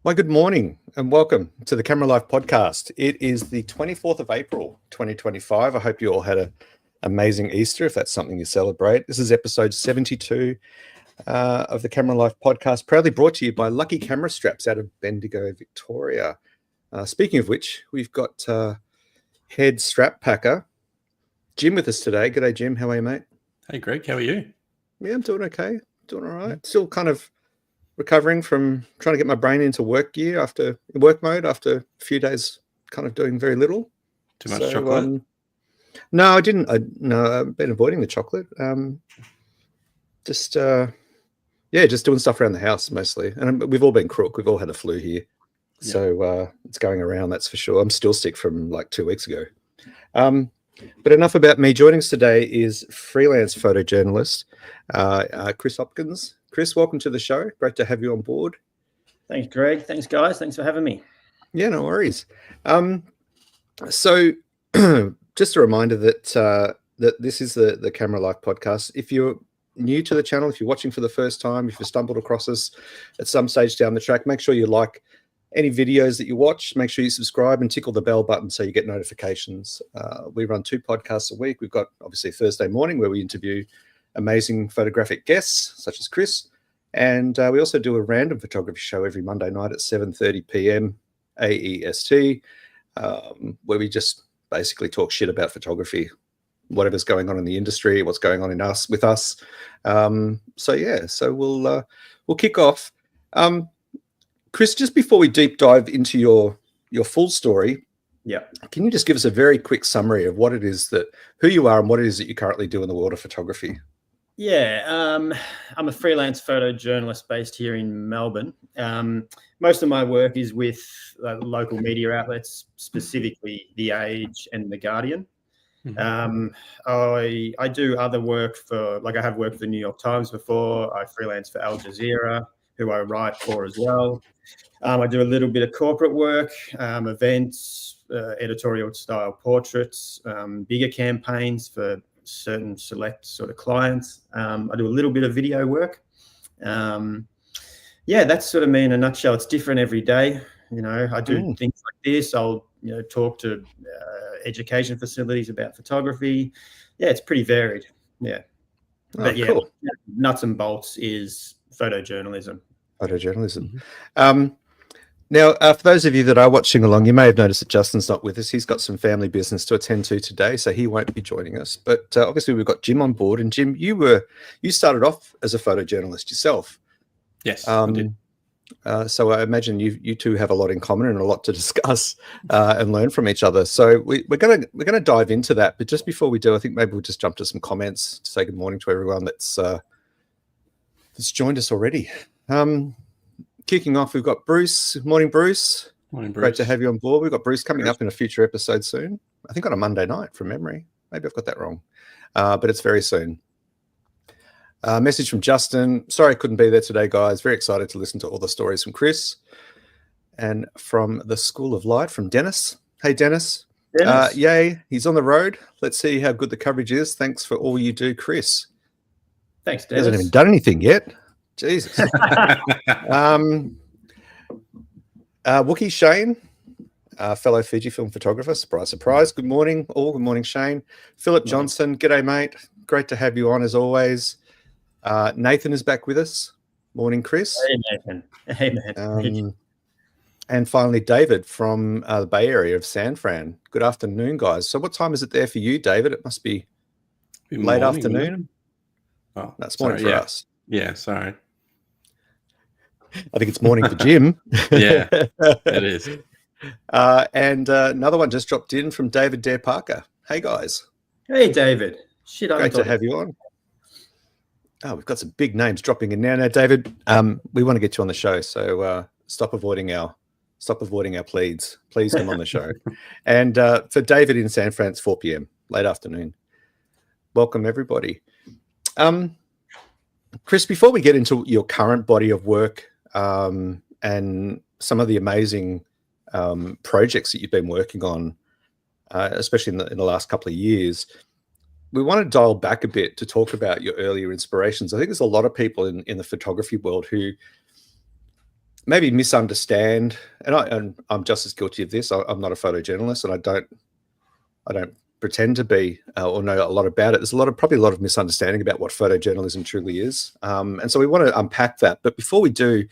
Well, good morning and welcome to the Camera Life podcast. It is the 24th of April, 2025. I hope you all had an amazing Easter, if that's something you celebrate. This is episode 72 of the Camera Life podcast, proudly brought to you by Lucky Camera Straps out of Bendigo, Victoria. Speaking of which, we've got head strap packer Jim with us today. G'day, Jim. How are you, mate? Hey, Greg. How are you? Yeah, I'm doing okay. Doing all right. Still kind of recovering from trying to get my brain into work mode after a few days kind of doing very little. Too much chocolate? No, I didn't. I've been avoiding the chocolate. Just doing stuff around the house mostly. And we've all been crook. We've all had a flu here. Yeah. So it's going around, that's for sure. I'm still sick from like 2 weeks ago. But enough about me. Joining us today is freelance photojournalist Chris Hopkins. Chris, welcome to the show. Great to have you on board. Thanks, Greg. Thanks, guys. Thanks for having me. Yeah, no worries. So just a reminder that this is the Camera Life podcast. If you're new to the channel, if you're watching for the first time, if you stumbled across us at some stage down the track, make sure you like any videos that you watch. Make sure you subscribe and tickle the bell button so you get notifications. We run 2 podcasts a week. We've got obviously Thursday morning where we interview amazing photographic guests such as Chris, and we also do a random photography show every Monday night at 7:30 p.m. AEST, where we just basically talk shit about photography, whatever's going on in the industry, what's going on with us. So we'll kick off. Chris, just before we deep dive into your full story, can you just give us a very quick summary of what it is who you are and what it is that you currently do in the world of photography? I'm a freelance photojournalist based here in Melbourne. Most of my work is with local media outlets, specifically The Age and The Guardian. Mm-hmm. I do other work I have worked for the New York Times before. I freelance for Al Jazeera, who I write for as well. I do a little bit of corporate work, events, editorial style portraits, bigger campaigns for certain select sort of clients. I do a little bit of video work. That's sort of me in a nutshell. It's different every day. I do things like this. I'll talk to education facilities about photography. It's pretty varied. Cool. Nuts and bolts is photojournalism. Now, for those of you that are watching along, you may have noticed that Justin's not with us. He's got some family business to attend to today, so he won't be joining us. But obviously, we've got Jim on board. And Jim, you started off as a photojournalist yourself. Yes, I did. So I imagine you two have a lot in common and a lot to discuss and learn from each other. So we're gonna dive into that. But just before we do, I think maybe we'll just jump to some comments to say good morning to everyone that's joined us already. Kicking off, we've got Bruce. Morning, Bruce. Morning, Bruce. Great to have you on board. We've got Bruce coming up in a future episode soon. I think on a Monday night from memory. Maybe I've got that wrong. But it's very soon. Message from Justin. Sorry I couldn't be there today, guys. Very excited to listen to all the stories from Chris. And from the School of Light from Dennis. Hey, Dennis. Yay, he's on the road. Let's see how good the coverage is. Thanks for all you do, Chris. Thanks, Dennis. He hasn't even done anything yet. Jesus. Wookie Shane, fellow Fujifilm photographer. Surprise, surprise. Good morning, all. Good morning, Shane. Philip Johnson. G'day, mate. Great to have you on as always. Nathan is back with us. Morning, Chris. Hey, Nathan. Hey, man. And finally, David from the Bay Area of San Fran. Good afternoon, guys. So what time is it there for you, David? It must be late afternoon. Oh, that's morning for us. Yeah, sorry. I think it's morning for Jim. Yeah, it is. And another one just dropped in from David Dare Parker. Hey, guys. Hey, David. Great to have you on. Oh, we've got some big names dropping in now. Now, David, we want to get you on the show, so stop avoiding our pleads. Please come on the show. And for David in San Fran, it's 4 p.m., late afternoon. Welcome, everybody. Chris, before we get into your current body of work and some of the amazing projects that you've been working on, especially in the last couple of years, we want to dial back a bit to talk about your earlier inspirations. I think there's a lot of people in the photography world who maybe misunderstand, and I'm just as guilty of this. I'm not a photojournalist, and I don't pretend to be or know a lot about it. There's probably a lot of misunderstanding about what photojournalism truly is, and so we want to unpack that. But before we do,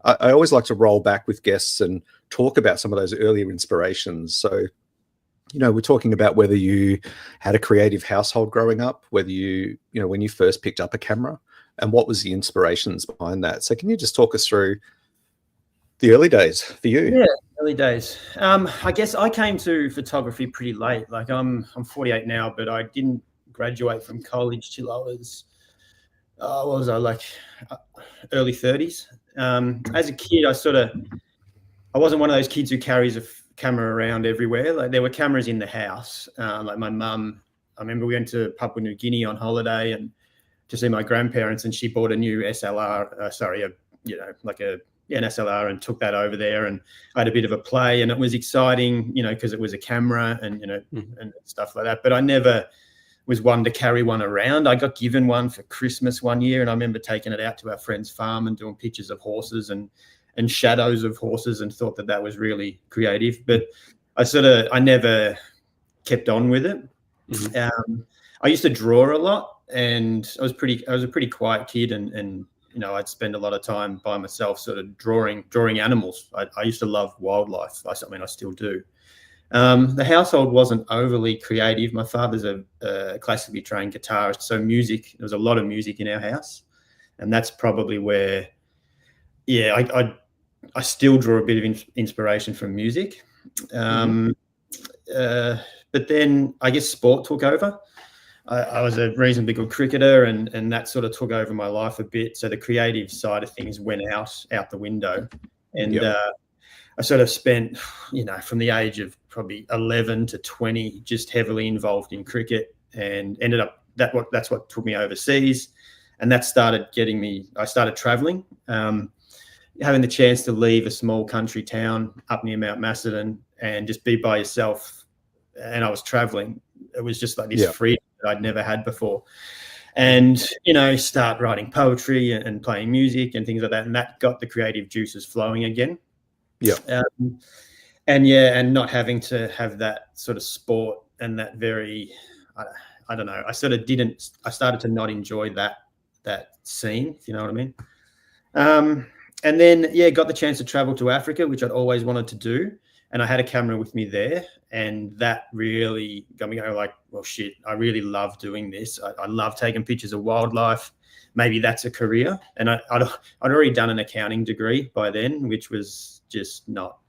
I always like to roll back with guests and talk about some of those earlier inspirations. So, we're talking about whether you had a creative household growing up, whether when you first picked up a camera, and what was the inspirations behind that. So can you just talk us through the early days for you? Yeah, early days. I guess I came to photography pretty late. Like I'm 48 now, but I didn't graduate from college till I was, what was I, like early 30s. As a kid, I wasn't one of those kids who carries a camera around everywhere. Like there were cameras in the house. Like my mum, I remember we went to Papua New Guinea on holiday and to see my grandparents, and she bought a new SLR, an SLR, and took that over there, and I had a bit of a play, and it was exciting, because it was a camera and, and stuff like that. But I never was one to carry one around. I got given one for Christmas one year, and I remember taking it out to our friend's farm and doing pictures of horses and shadows of horses, and thought that was really creative. But I never kept on with it. I used to draw a lot, and I was a pretty quiet kid, and I'd spend a lot of time by myself sort of drawing animals. I used to love wildlife. I still do. The household wasn't overly creative. My father's a classically trained guitarist, so music, there was a lot of music in our house. And that's probably where, I still draw a bit of inspiration from music. But then I guess sport took over. I was a reasonably good cricketer, and that sort of took over my life a bit. So the creative side of things went out the window. And I sort of spent, from the age of probably 11 to 20, just heavily involved in cricket, and ended up that's what took me overseas. And that started I started traveling, having the chance to leave a small country town up near Mount Macedon and just be by yourself. And I was traveling. It was just like this freedom that I'd never had before. And, start writing poetry and playing music and things like that. And that got the creative juices flowing again. And not having to have that sort of sport and that very, I don't know, I started to not enjoy that scene, if you know what I mean. And then, got the chance to travel to Africa, which I'd always wanted to do. And I had a camera with me there, and that really got me going like, well, shit, I really love doing this. I love taking pictures of wildlife. Maybe that's a career. And I'd already done an accounting degree by then, which was just not,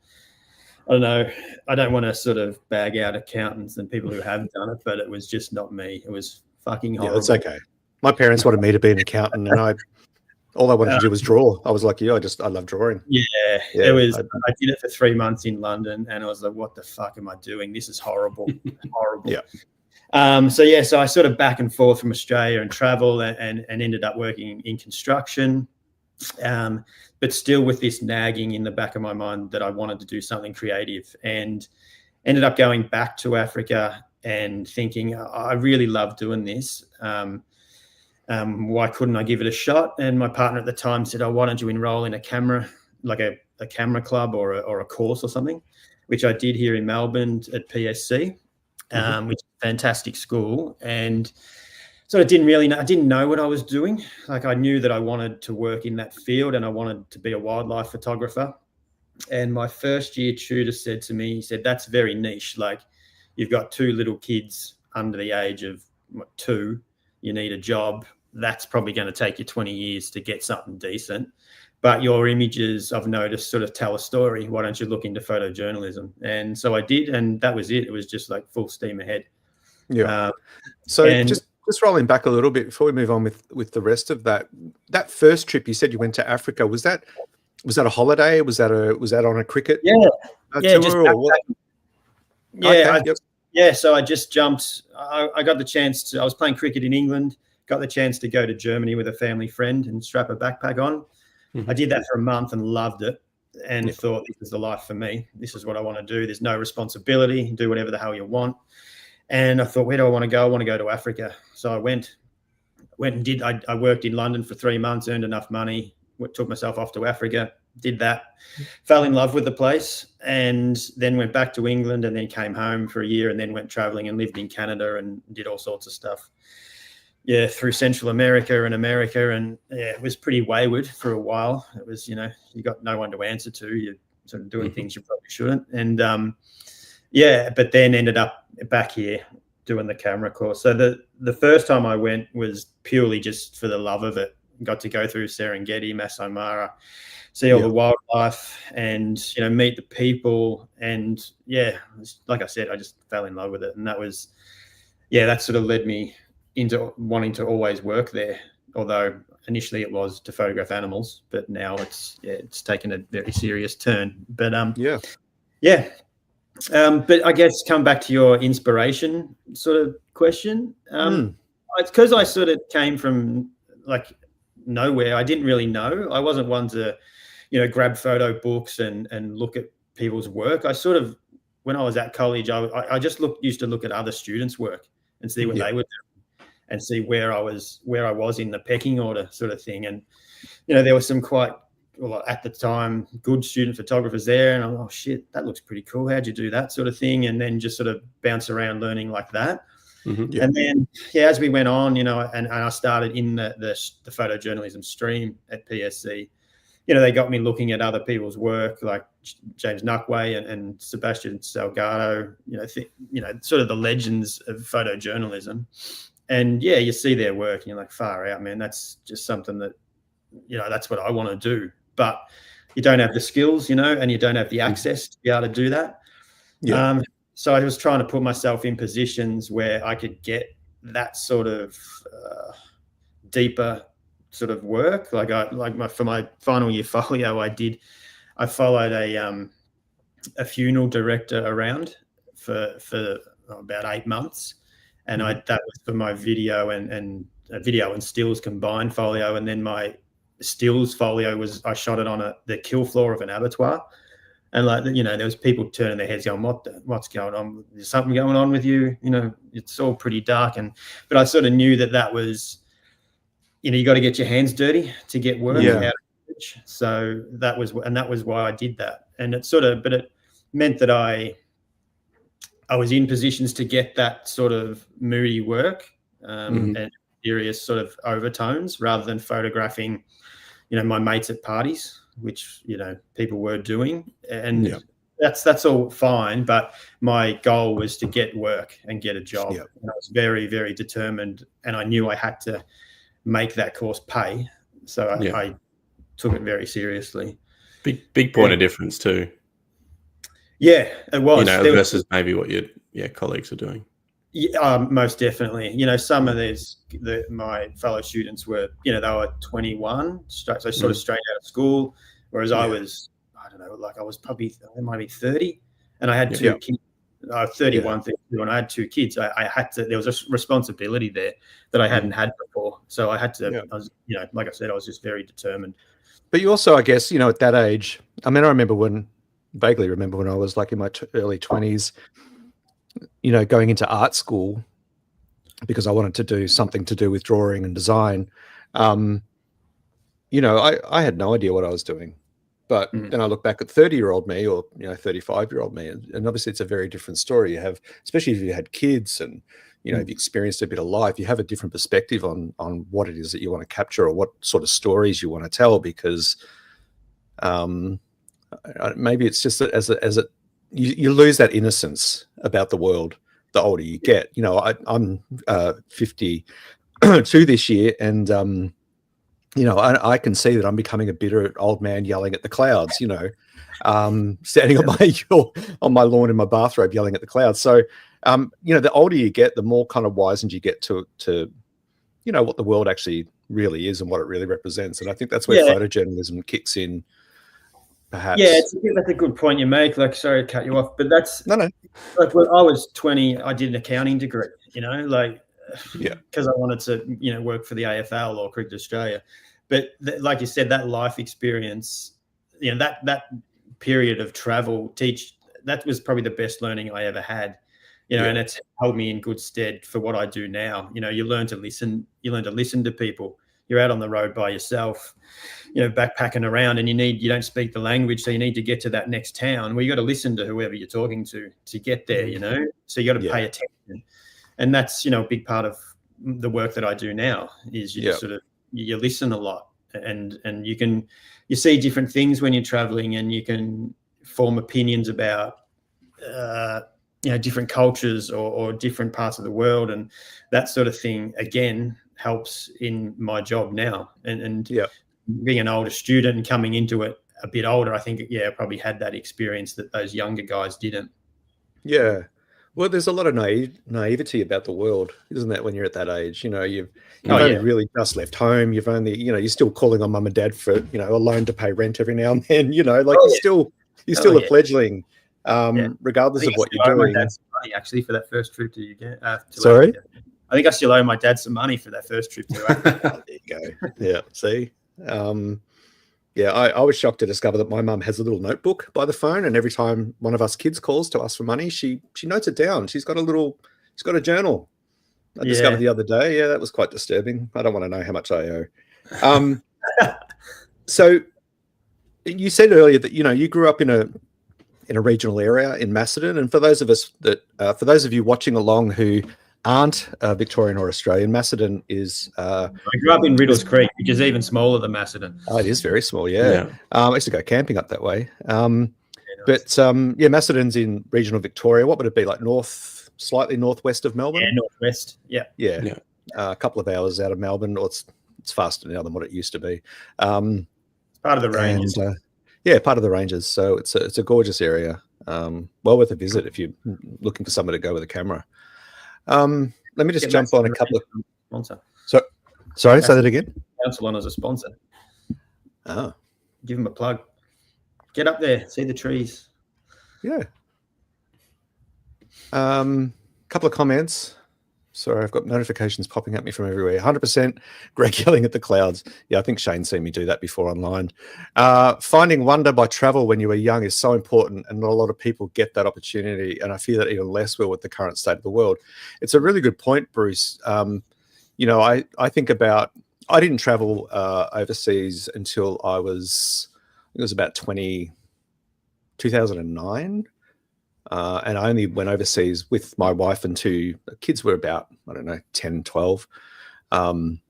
I don't know. I don't want to sort of bag out accountants and people who have done it, but it was just not me. It was fucking horrible. Yeah, that's okay. My parents wanted me to be an accountant, and all I wanted to do was draw. I was like, I love drawing. It was. I did it for 3 months in London, and I was like, what the fuck am I doing? This is horrible. Horrible. So I sort of back and forth from Australia and travel, and ended up working in construction, but still with this nagging in the back of my mind that I wanted to do something creative, and ended up going back to Africa and thinking, I really love doing this. Why couldn't I give it a shot? And my partner at the time said, why don't you enroll in a camera, like a camera club or a course or something, which I did here in Melbourne at PSC, which is a fantastic school. And sort of I didn't know what I was doing. Like I knew that I wanted to work in that field, and I wanted to be a wildlife photographer. And my first year tutor said to me, he said, that's very niche. Like you've got 2 little kids under the age of 2, you need a job. That's probably going to take you 20 years to get something decent. But your images, I've noticed, sort of tell a story. Why don't you look into photojournalism? And so I did, and that was it. It was just like full steam ahead. Just rolling back a little bit before we move on with the rest of that first trip, you said you went to Africa. Was that a holiday? Was that on a cricket tour? So I just jumped. I got the chance to. I was playing cricket in England. Got the chance to go to Germany with a family friend and strap a backpack on. I did that for a month and loved it, and thought this is the life for me. This is what I want to do. There's no responsibility. Do whatever the hell you want. And I thought, where do I want to go? I want to go to Africa. So I went and did. I worked in London for 3 months, earned enough money, took myself off to Africa, did that, fell in love with the place, and then went back to England, and then came home for a year, and then went traveling and lived in Canada and did all sorts of stuff. Yeah, through Central America, and yeah, it was pretty wayward for a while. It was, you got no one to answer to. You're sort of doing things you probably shouldn't. And yeah, but then ended up back here doing the camera course. So the first time I went was purely just for the love of it. Got to go through Serengeti, Masai Mara, see all the wildlife, and meet the people. And yeah, like I said, I just fell in love with it, and that sort of led me into wanting to always work there. Although initially it was to photograph animals, but now it's taken a very serious turn. But but I guess come back to your inspiration sort of question. It's because I sort of came from like nowhere. I didn't really know. I wasn't one to, grab photo books and look at people's work. I sort of, when I was at college, I just used to look at other students' work and see what they were doing and see where I was in the pecking order sort of thing. And, there were some quite, well, at the time, good student photographers there. And I'm like, oh shit, that looks pretty cool. How'd you do that sort of thing? And then just sort of bounce around learning like that. And then, as we went on, and I started in the photojournalism stream at PSC, they got me looking at other people's work, like James Nuckway and Sebastian Salgado, sort of the legends of photojournalism. And yeah, you see their work and you're like, far out, man, that's just something that, that's what I want to do. But you don't have the skills, and you don't have the access to be able to do that. So I was trying to put myself in positions where I could get that sort of deeper sort of work. For my final year folio, I followed a funeral director around for about 8 months, and that was for my video and video and stills combined folio, and then my stills folio was I shot it on the kill floor of an abattoir. And there was people turning their heads going, what's going on? There's something going on with you? It's all pretty dark. But I sort of knew that was, you got to get your hands dirty to get work out of it. So that was why I did that. And but it meant that I was in positions to get that sort of moody work and serious sort of overtones rather than photographing, my mates at parties, which people were doing, and that's all fine, but my goal was to get work and get a job. And I was very, very determined, and I knew I had to make that course pay, so I took it very seriously. Big point of difference too. It was, versus maybe what your colleagues are doing. Most definitely. Some of my fellow students were, they were 21, so sort of straight out of school, whereas I was, I don't know, like I was probably, I might be 30, and I had two kids. 31, 32, and I had two kids. I had to, there was a responsibility there that I hadn't had before. So I had to, I was, like I said, I was just very determined. But you also, I guess, at that age, I mean, I vaguely remember when I was like in my early 20s, going into art school because I wanted to do something to do with drawing and design. I had no idea what I was doing. But then I look back at 30-year-old me or, 35-year-old me, and obviously it's a very different story. You have, especially if you had kids and, you've experienced a bit of life, you have a different perspective on what it is that you want to capture or what sort of stories you want to tell, because maybe it's just that you lose that innocence about the world the older you get. I'm 52 this year, and I can see that I'm becoming a bitter old man yelling at the clouds. Standing on my lawn in my bathrobe yelling at the clouds. So, the older you get, the more kind of wizened you get to what the world actually really is and what it really represents. And I think that's where photojournalism kicks in. Perhaps. Yeah, that's a good point you make. Like, sorry to cut you off, but that's no. Like when I was 20, I did an accounting degree. Because I wanted to, work for the AFL or Cricket Australia. But like you said, that life experience, that period of travel, that was probably the best learning I ever had. And it's held me in good stead for what I do now. You learn to listen. You learn to listen to people. you're out on the road by yourself, backpacking around, and you don't speak the language, so you need to get to that next town. Well, you got to listen to whoever you're talking to get there, so you got to pay attention. And that's, a big part of the work that I do now is you just sort of, you listen a lot, and you see different things when you're traveling, and you can form opinions about, different cultures or different parts of the world, and that sort of thing, again, helps in my job now. And being an older student and coming into it a bit older, I think, I probably had that experience that those younger guys didn't. Yeah. Well, there's a lot of naivety about the world, isn't there, when you're at that age? You've only really just left home. You've only, you're still calling on mum and dad for, a loan to pay rent every now and then, you're still a fledgling, regardless of what you're doing. My dad some money, actually, for that first trip to Uganda. Sorry? I think I still owe my dad some money for that first trip to Uganda. There you go. Yeah, see? I was shocked to discover that my mum has a little notebook by the phone, and every time one of us kids calls to ask for money, she notes it down. She's got a journal. I discovered the other day. Yeah, that was quite disturbing. I don't want to know how much I owe. So you said earlier that you grew up in a regional area in Macedon, and for those of you watching along who aren't Victorian or Australian, Macedon is... I grew up in Riddles Creek, which is even smaller than Macedon. Oh, it is very small, yeah. I used to go camping up that way. But Macedon's in regional Victoria. What would it be, like slightly northwest of Melbourne? Yeah, northwest, Yeah. A couple of hours out of Melbourne, or it's faster now than what it used to be. Part of the ranges. And, part of the ranges. So it's a gorgeous area. Well worth a visit if you're looking for somewhere to go with a camera. Let me just jump on a couple of sponsor. Sorry, say that again. Council on as a sponsor. Oh, give them a plug. Get up there, see the trees. Yeah. Couple of comments. Sorry, I've got notifications popping at me from everywhere. 100% Greg yelling at the clouds. Yeah, I think Shane's seen me do that before online. Finding wonder by travel when you were young is so important, and not a lot of people get that opportunity, and I fear that even less will with the current state of the world. It's a really good point, Bruce. I think about, I didn't travel overseas until it was about 2009. And I only went overseas with my wife and two kids were about, 10, 12. And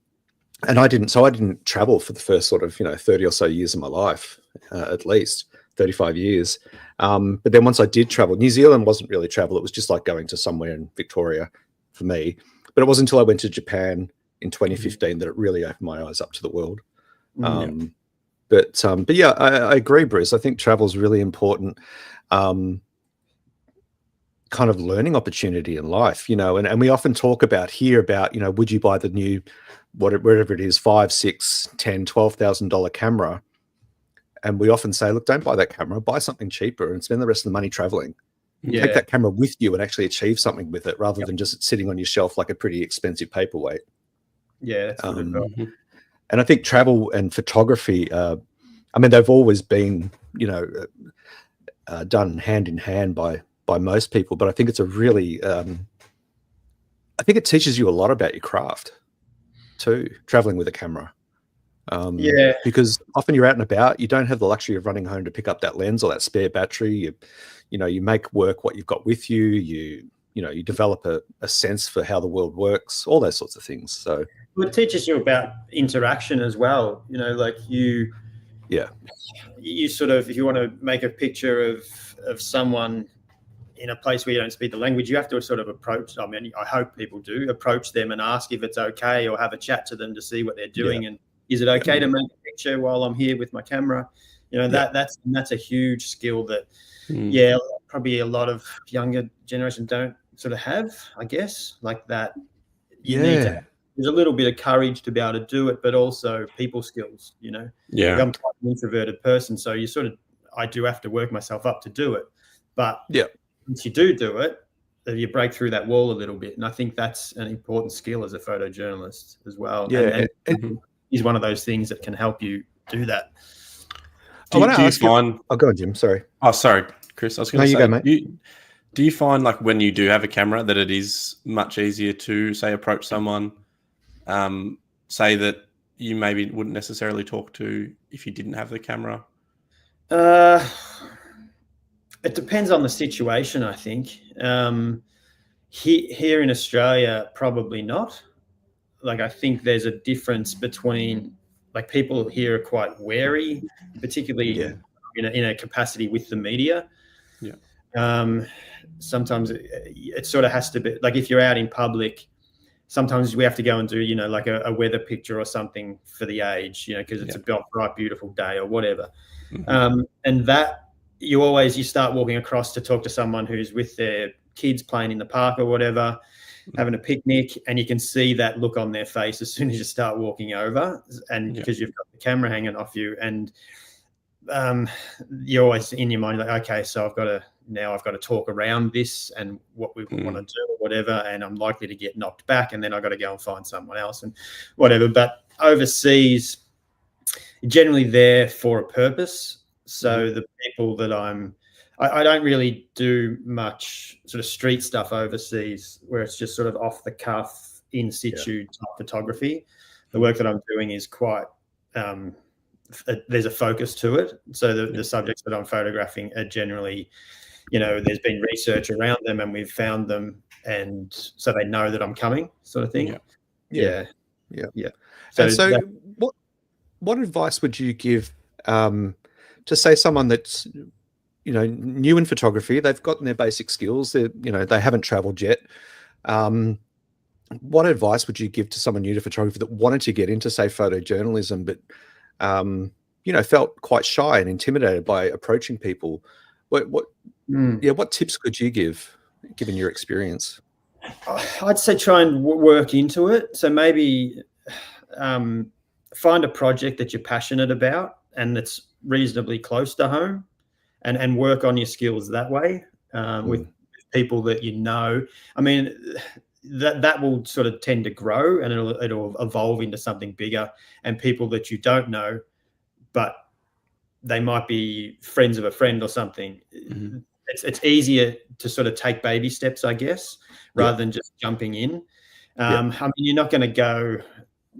I didn't travel for the first sort of, 30 or so years of my life, at least 35 years. But then once I did travel, New Zealand wasn't really travel. It was just like going to somewhere in Victoria for me. But it wasn't until I went to Japan in 2015 that it really opened my eyes up to the world. But yeah, I agree, Bruce. I think travel is really important. Kind of learning opportunity in life, and we often talk about, would you buy the new, whatever it is, $5,000, $6,000, $10,000, $12,000 camera? And we often say, look, don't buy that camera, buy something cheaper and spend the rest of the money traveling. Take that camera with you and actually achieve something with it, rather than just sitting on your shelf like a pretty expensive paperweight. Yeah. And I think travel and photography, they've always been, done hand in hand by most people, but I think it's a really, I think it teaches you a lot about your craft too, traveling with a camera. Because often you're out and about, you don't have the luxury of running home to pick up that lens or that spare battery. You make work what you've got with you. You develop a sense for how the world works, all those sorts of things. So it teaches you about interaction as well. You sort of, if you want to make a picture of someone in a place where you don't speak the language, you have to sort of approach, I hope people do approach them and ask if it's okay, or have a chat to them to see what they're doing. And is it okay to make a picture while I'm here with my camera? That's a huge skill that, probably a lot of younger generation don't sort of have, I guess, like that. There's a little bit of courage to be able to do it, but also people skills, I'm quite an introverted person, so I do have to work myself up to do it. But once you do it, you break through that wall a little bit. And I think that's an important skill as a photojournalist as well. And is one of those things that can help you do that. Do you find... Oh, go on, Jim. Sorry. Oh, sorry, Chris. I was going to say, you go, mate. Do you find, like, when you do have a camera, that it is much easier to, say, approach someone, say that you maybe wouldn't necessarily talk to if you didn't have the camera? It depends on the situation, I think. Here in Australia, probably not. Like, I think there's a difference between, like, people here are quite wary, particularly in a capacity with the media. Yeah. Sometimes it sort of has to be, like, if you're out in public, sometimes we have to go and do, like a weather picture or something for the Age, because it's a bright, beautiful day or whatever. Mm-hmm. And that you start walking across to talk to someone who's with their kids playing in the park or whatever, having a picnic, and you can see that look on their face as soon as you start walking over, and because you've got the camera hanging off you, and you're always in your mind like, okay, so I've got to talk around this and what we want to do or whatever, and I'm likely to get knocked back, and then I've got to go and find someone else and whatever. But overseas, generally there for a purpose. So the people that I don't really do much sort of street stuff overseas where it's just sort of off the cuff, in situ type photography. The work that I'm doing is quite, there's a focus to it. So the subjects that I'm photographing are generally, there's been research around them and we've found them, and so they know that I'm coming, sort of thing. Yeah. So what advice would you give to, say, someone that's new in photography? They've gotten their basic skills, they haven't traveled yet. What advice would you give to someone new to photography that wanted to get into, say, photojournalism, but felt quite shy and intimidated by approaching people? What tips could you give, given your experience? I'd say try and work into it. So maybe find a project that you're passionate about and that's reasonably close to home, and work on your skills that way with people that you know. I mean, that will sort of tend to grow, and it'll evolve into something bigger. And people that you don't know, but they might be friends of a friend or something. Mm-hmm. It's easier to sort of take baby steps, I guess, rather than just jumping in. I mean, you're not going to go,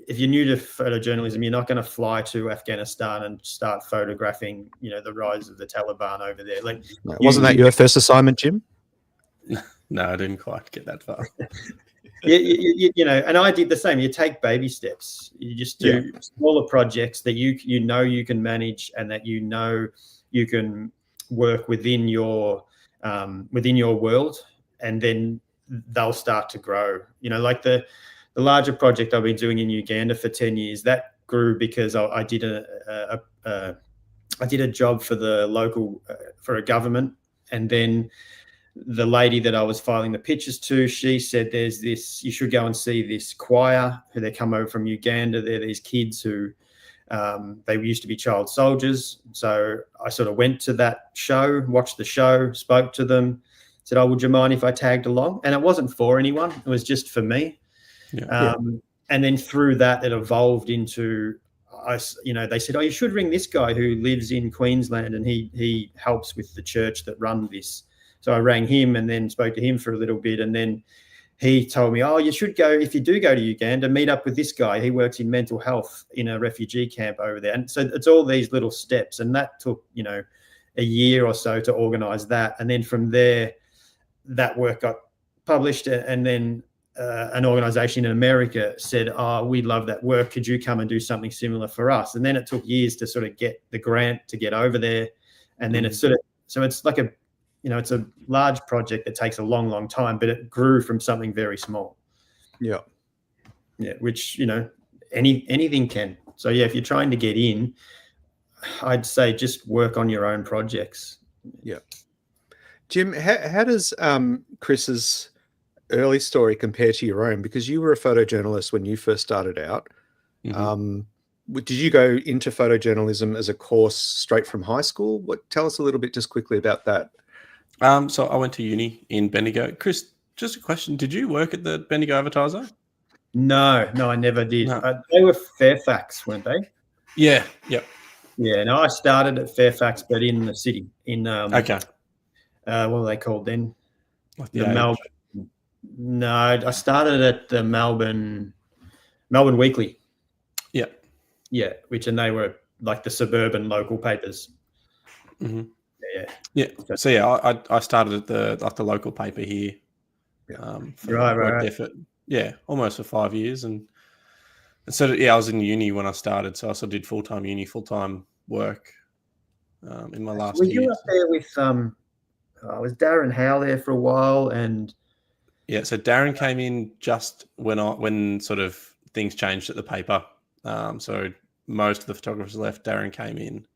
if you're new to photojournalism, you're not going to fly to Afghanistan and start photographing, the rise of the Taliban over there. Like, wasn't that your first assignment, Jim? No, I didn't quite get that far. And I did the same. You take baby steps. You just do smaller projects that you can manage, and that you can work within your world, and then they'll start to grow. Like the larger project I've been doing in Uganda for 10 years, that grew because I did a job for the local for a government, and then the lady that I was filing the pictures to, she said, there's this, you should go and see this choir who they come over from Uganda. They're these kids who they used to be child soldiers. So I sort of went to that show, watched the show, spoke to them, said, oh, would you mind if I tagged along? And it wasn't for anyone. It was just for me. And then through that, it evolved into, they said, oh, you should ring this guy who lives in Queensland, and he helps with the church that run this. So I rang him and then spoke to him for a little bit. And then he told me, oh, you should go, if you do go to Uganda, meet up with this guy. He works in mental health in a refugee camp over there. And so it's all these little steps. And that took, a year or so to organize that. And then from there, that work got published. And then an organization in America said, oh, we love that work. Could you come and do something similar for us? And then it took years to sort of get the grant to get over there. And then it's so it's like it's a large project that takes a long, long time, but it grew from something very small. Yeah. Which, anything can. So if you're trying to get in, I'd say just work on your own projects. Yeah. Jim, how does Chris's early story compare to your own? Because you were a photojournalist when you first started out. Mm-hmm. Did you go into photojournalism as a course straight from high school? Tell us a little bit just quickly about that. So I went to uni in Bendigo. Chris, just a question. Did you work at the Bendigo Advertiser? No, I never did. No. They were Fairfax, weren't they? Yeah, yep. Yeah, no, I started at Fairfax, but in the city. Okay. What were they called then? The Melbourne. No, I started at the Melbourne Weekly. Yeah. Yeah, and they were like the suburban local papers. Mm-hmm. Yeah. So yeah, I started at the local paper here. Right. Almost for 5 years, and so I was in uni when I started, so I also did full-time work in my last Were year. you up there with was Darren Howe there for a while? And yeah, so Darren came in just when sort of things changed at the paper. So most of the photographers left. Darren came in.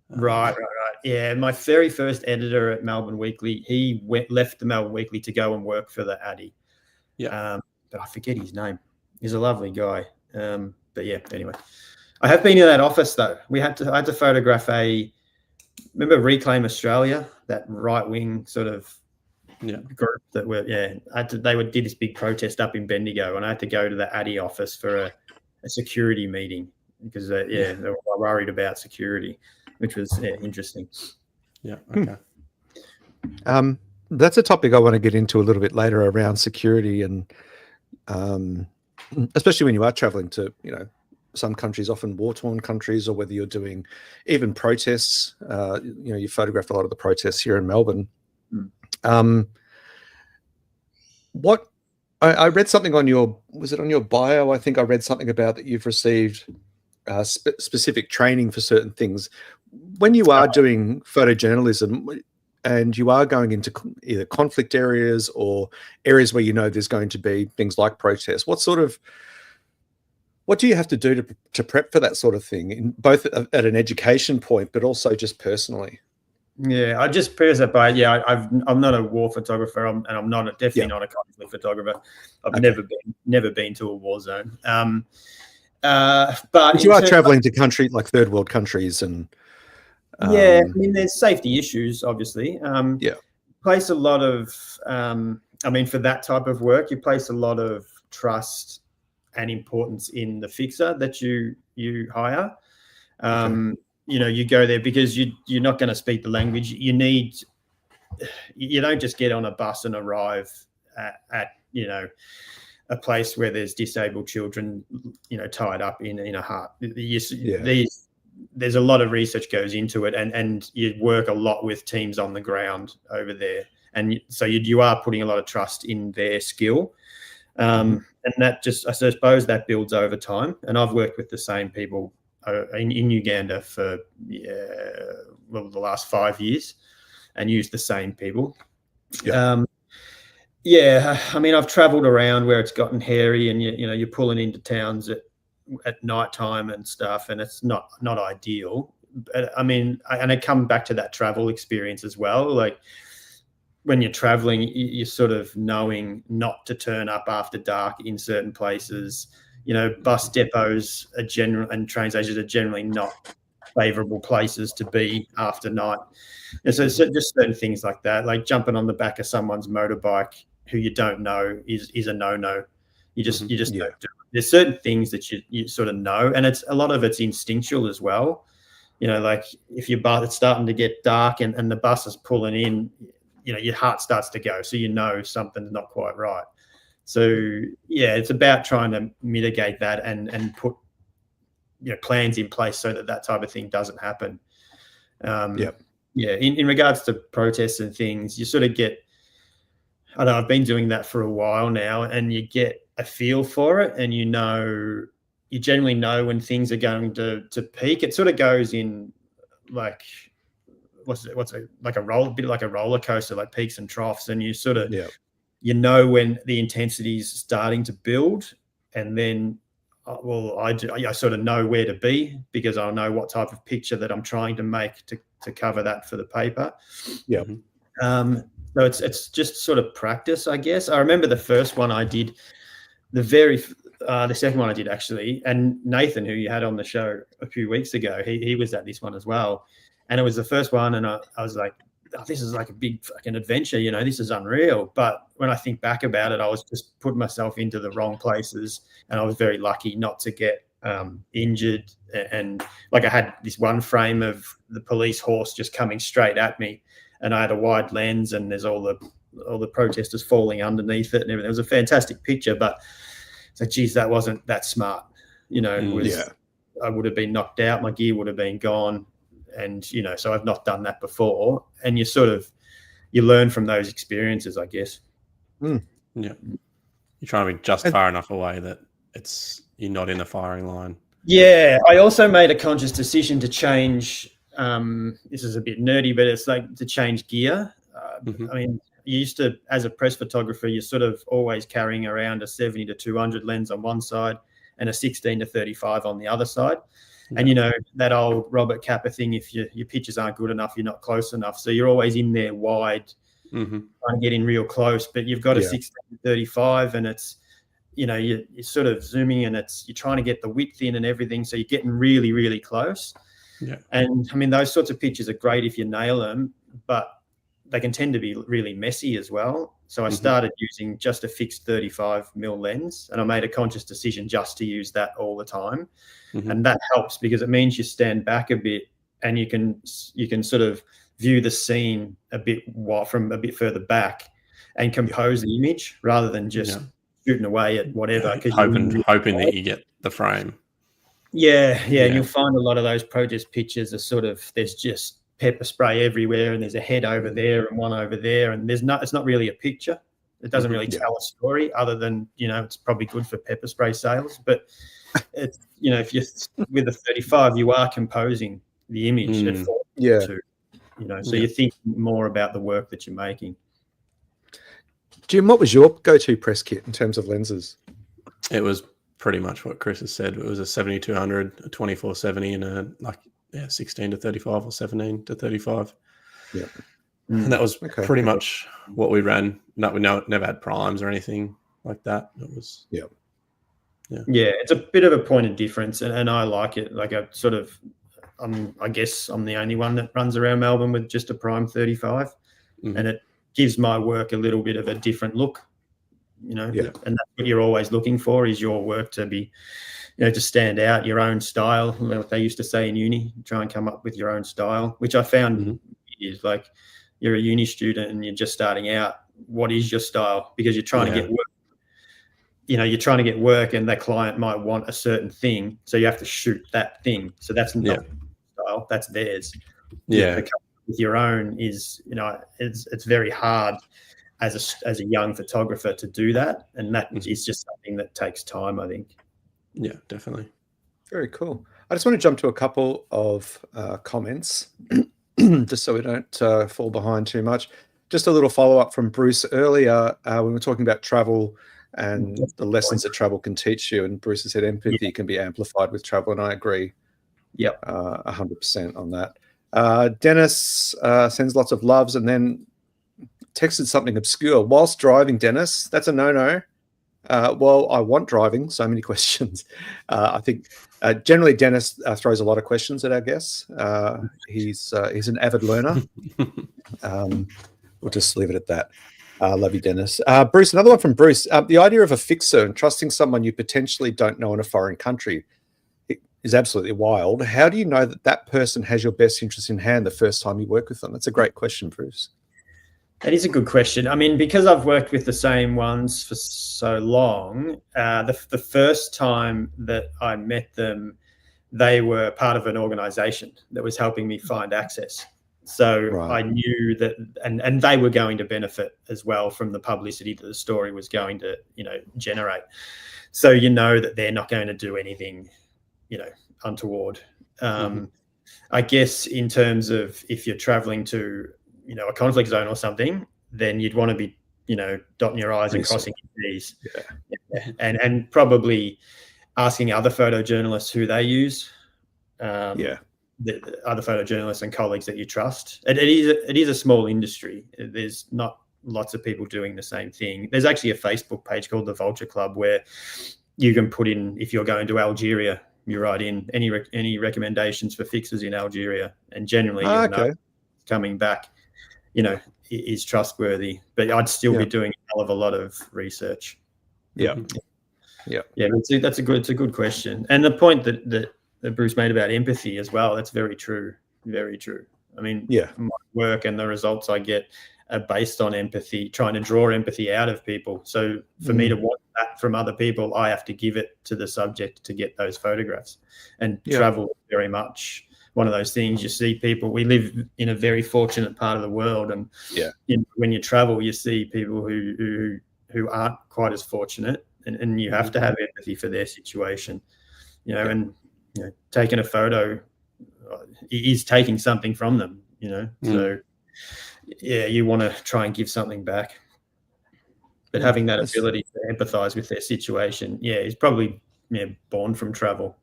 Right. Yeah, my very first editor at Melbourne Weekly, he left the Melbourne Weekly to go and work for the Addy. Yeah. But I forget his name. He's a lovely guy. But yeah, anyway, I have been in that office though. I had to photograph remember Reclaim Australia, that right wing sort of group that were did this big protest up in Bendigo, and I had to go to the Addy office for a security meeting because they were worried about security, which was interesting. Yeah. Okay. That's a topic I want to get into a little bit later around security, and especially when you are traveling to, some countries, often war-torn countries, or whether you're doing even protests. You photographed a lot of the protests here in Melbourne. What I read something on was it on your bio? I think I read something about that you've received specific training for certain things. When you are doing photojournalism and you are going into either conflict areas or areas where there's going to be things like protests, what do you have to do to prep for that sort of thing, both at an education point, but also just personally? Yeah, I just preface that by I'm not a war photographer, and I'm definitely not a conflict photographer. I've never been to a war zone. But you are traveling to countries like third world countries, and there's safety issues, obviously. Place a lot of, for that type of work, you place a lot of trust and importance in the fixer that you hire. You go there because you're not going to speak the language. You don't just get on a bus and arrive at a place where there's disabled children, tied up in a hut. There's a lot of research goes into it, and you work a lot with teams on the ground over there, and so you are putting a lot of trust in their skill. And that I suppose that builds over time. And I've worked with the same people in Uganda for the last 5 years, and used the same people. I've traveled around where it's gotten hairy, and you're pulling into towns at night time and stuff, and it's not ideal. But and I come back to that travel experience as well. Like, when you're traveling, you're sort of knowing not to turn up after dark in certain places. Bus depots and train stations are generally not favourable places to be after night. And so just certain things like that, like jumping on the back of someone's motorbike who you don't know is a no-no. You just don't do it. There's certain things that you sort of know, and a lot of it's instinctual as well. Like if it's starting to get dark and the bus is pulling in, your heart starts to go, so something's not quite right. So it's about trying to mitigate that and put plans in place so that type of thing doesn't happen. In regards to protests and things, you sort of get, I know I've been doing that for a while now, and you get a feel for it, and you generally know when things are going to peak. It sort of goes in like, like a roller coaster, like peaks and troughs, and you sort of when the intensity is starting to build, and then I sort of know where to be, because I'll know what type of picture that I'm trying to make to cover that for the paper. So it's just sort of practice, I guess. I remember the first one I did, the second one I did actually, and Nathan, who you had on the show a few weeks ago, he was at this one as well. And it was the first one, and I was like, oh, this is like a big fucking adventure, this is unreal. But when I think back about it, I was just putting myself into the wrong places, and I was very lucky not to get injured. And like, I had this one frame of the police horse just coming straight at me, and I had a wide lens, and there's all the protesters falling underneath it and everything. It was a fantastic picture, but it's like, geez, that wasn't that smart. I would have been knocked out, my gear would have been gone, and so I've not done that before. And you learn from those experiences, I guess. Yeah, you're trying to be just far enough away that you're not in the firing line. Yeah, I also made a conscious decision to change. This is a bit nerdy, but it's like to change gear. I mean, you used to, as a press photographer, you're sort of always carrying around a 70 to 200 lens on one side and a 16 to 35 on the other side. And that old Robert Capa thing, if your pictures aren't good enough, you're not close enough. So you're always in there wide, trying to get in real close. But you've got a 16 to 35, and it's you're sort of zooming, and you're trying to get the width in and everything. So you're getting really, really close. Yeah. And I mean, those sorts of pictures are great if you nail them, but they can tend to be really messy as well. So I started using just a fixed 35mm lens, and I made a conscious decision just to use that all the time. And that helps because it means you stand back a bit, and you can sort of view the scene a bit from a bit further back and compose the image rather than just shooting away at whatever. Hoping that you get the frame. Yeah. And you'll find a lot of those protest pictures are sort of, there's just pepper spray everywhere, and there's a head over there and one over there, and it's not really a picture. It doesn't really tell a story other than, it's probably good for pepper spray sales. But it's, if you're with a 35, you are composing the image at 42, so you think more about the work that you're making. Jim, what was your go-to press kit in terms of lenses? It was pretty much what Chris has said. It was a 7200, a 2470, and a 16 to 35 or 17 to 35. Yeah. And that was pretty much what we ran. We never had primes or anything like that. It was Yeah, it's a bit of a point of difference, and I like it. Like I guess I'm the only one that runs around Melbourne with just a prime 35, and it gives my work a little bit of a different look, and that's what you're always looking for, is your work to be, to stand out, your own style. What they used to say in uni, try and come up with your own style, which I found is like, you're a uni student and you're just starting out. What is your style? Because you're trying to get work. You're trying to get work, and that client might want a certain thing, so you have to shoot that thing. So that's not style, that's theirs. With your own is, it's very hard as a young photographer to do that, and that is just something that takes time, I think. Yeah, definitely. Very cool. I just want to jump to a couple of comments, just so we don't fall behind too much. Just a little follow-up from Bruce earlier when we were talking about travel and the lessons that travel can teach you. And Bruce has said empathy can be amplified with travel, and I agree 100% on that. Dennis sends lots of loves, and then texted something obscure. Whilst driving, Dennis, that's a no-no. Well, I want driving. So many questions. I think generally Dennis throws a lot of questions at our guests. He's an avid learner. We'll just leave it at that. Love you, Dennis. Bruce, another one from Bruce. The idea of a fixer and trusting someone you potentially don't know in a foreign country is absolutely wild. How do you know that person has your best interest in hand the first time you work with them? That's a great question, Bruce. That is a good question. I mean, because I've worked with the same ones for so long, the first time that I met them, they were part of an organisation that was helping me find access. So I knew that, and they were going to benefit as well from the publicity that the story was going to, generate. So that they're not going to do anything, untoward. I guess in terms of if you're traveling to, a conflict zone or something, then you'd want to be, dotting your I's and crossing your T's. And probably asking other photojournalists who they use. The other photojournalists and colleagues that you trust. It is a small industry. There's not lots of people doing the same thing. There's actually a Facebook page called the Vulture Club where you can put in, if you're going to Algeria, you write in any recommendations for fixers in Algeria, and generally know coming back, is trustworthy. But I'd still be doing a hell of a lot of research. That's a good question. And the point that Bruce made about empathy as well, that's very true. Very true. I mean, yeah, my work and the results I get are based on empathy, trying to draw empathy out of people. So for me to want that from other people, I have to give it to the subject to get those photographs. And travel is very much one of those things. You see people, we live in a very fortunate part of the world, and when you travel, you see people who aren't quite as fortunate, and you have to have empathy for their situation, and taking a photo is taking something from them, so you want to try and give something back, but having that ability to empathize with their situation is probably born from travel.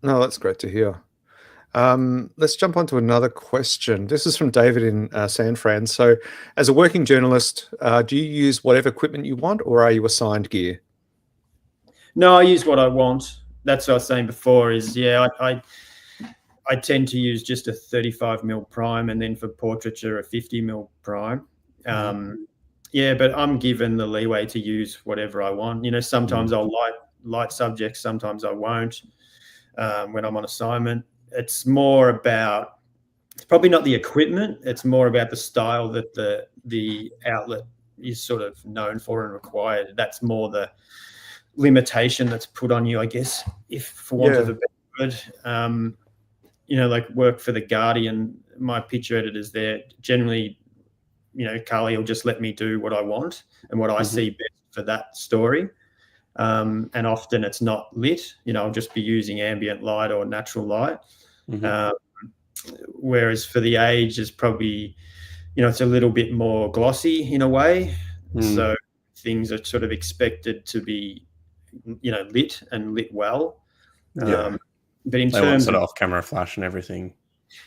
No, that's great to hear. Let's jump on to another question. This is from David in San Fran. So as a working journalist, do you use whatever equipment you want, or are you assigned gear? No, I use what I want. That's what I was saying before is, I tend to use just a 35mm prime, and then for portraiture, a 50mm prime. But I'm given the leeway to use whatever I want. Sometimes I'll light subjects, sometimes I won't. When I'm on assignment, it's probably not the equipment. It's more about the style that the outlet is sort of known for and required. That's more the limitation that's put on you, I guess, if for want of a better word. Like work for The Guardian, my picture editors there, generally, Carly will just let me do what I want and what I see best for that story. And often it's not lit, I'll just be using ambient light or natural light. Whereas for The Age is probably, it's a little bit more glossy in a way. So things are sort of expected to be, lit and lit well. But in terms of off-camera flash and everything.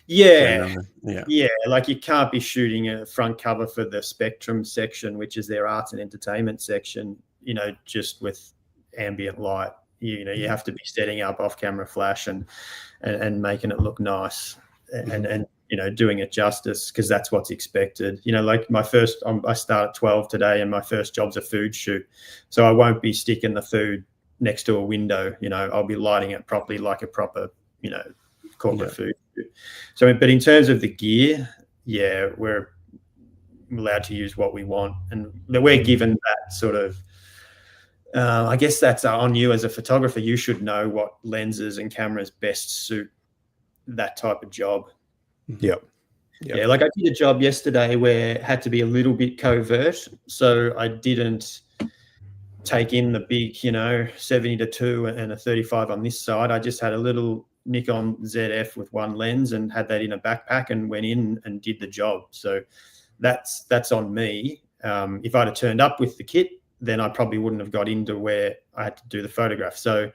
Like you can't be shooting a front cover for the Spectrum section, which is their arts and entertainment section, just with ambient light. You have to be setting up off-camera flash and making it look nice and doing it justice, because that's what's expected. Like I start at 12 today, and my first job's a food shoot, so I won't be sticking the food next to a window. I'll be lighting it properly, like a proper corporate food shoot. So, but in terms of the gear, we're allowed to use what we want, and we're given that sort of I guess that's on you as a photographer. You should know what lenses and cameras best suit that type of job. Like I did a job yesterday where it had to be a little bit covert, so I didn't take in the big 70-2 and a 35 on this side. I just had a little Nikon ZF with one lens and had that in a backpack and went in and did the job. So that's on me. If I'd have turned up with the kit, then I probably wouldn't have got into where I had to do the photograph. So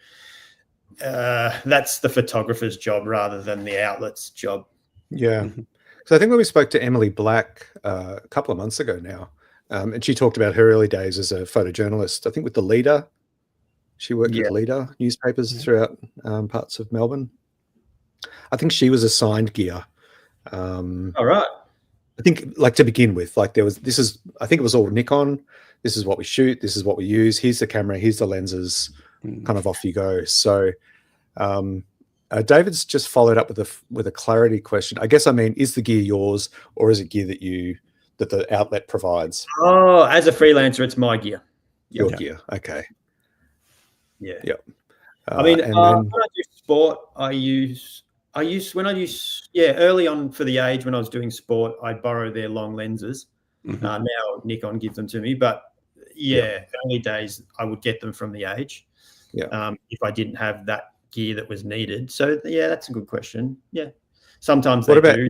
that's the photographer's job rather than the outlet's job. So I think when we spoke to Emily Black a couple of months ago now, and she talked about her early days as a photojournalist, I think with the Leader. She worked with Leader newspapers throughout parts of Melbourne. I think she was assigned gear. All right. I think, like, to begin with, like I think it was all Nikon. This is what we shoot. This is what we use. Here's the camera. Here's the lenses. Kind of off you go. So David's just followed up with a clarity question. I guess, is the gear yours, or is it gear that the outlet provides? Oh, as a freelancer, it's my gear. Your gear. Okay. When I do sport, early on for The Age when I was doing sport, I'd borrow their long lenses. Now Nikon gives them to me, but early days I would get them from The Age. If I didn't have that gear that was needed. So that's a good question. Sometimes they do.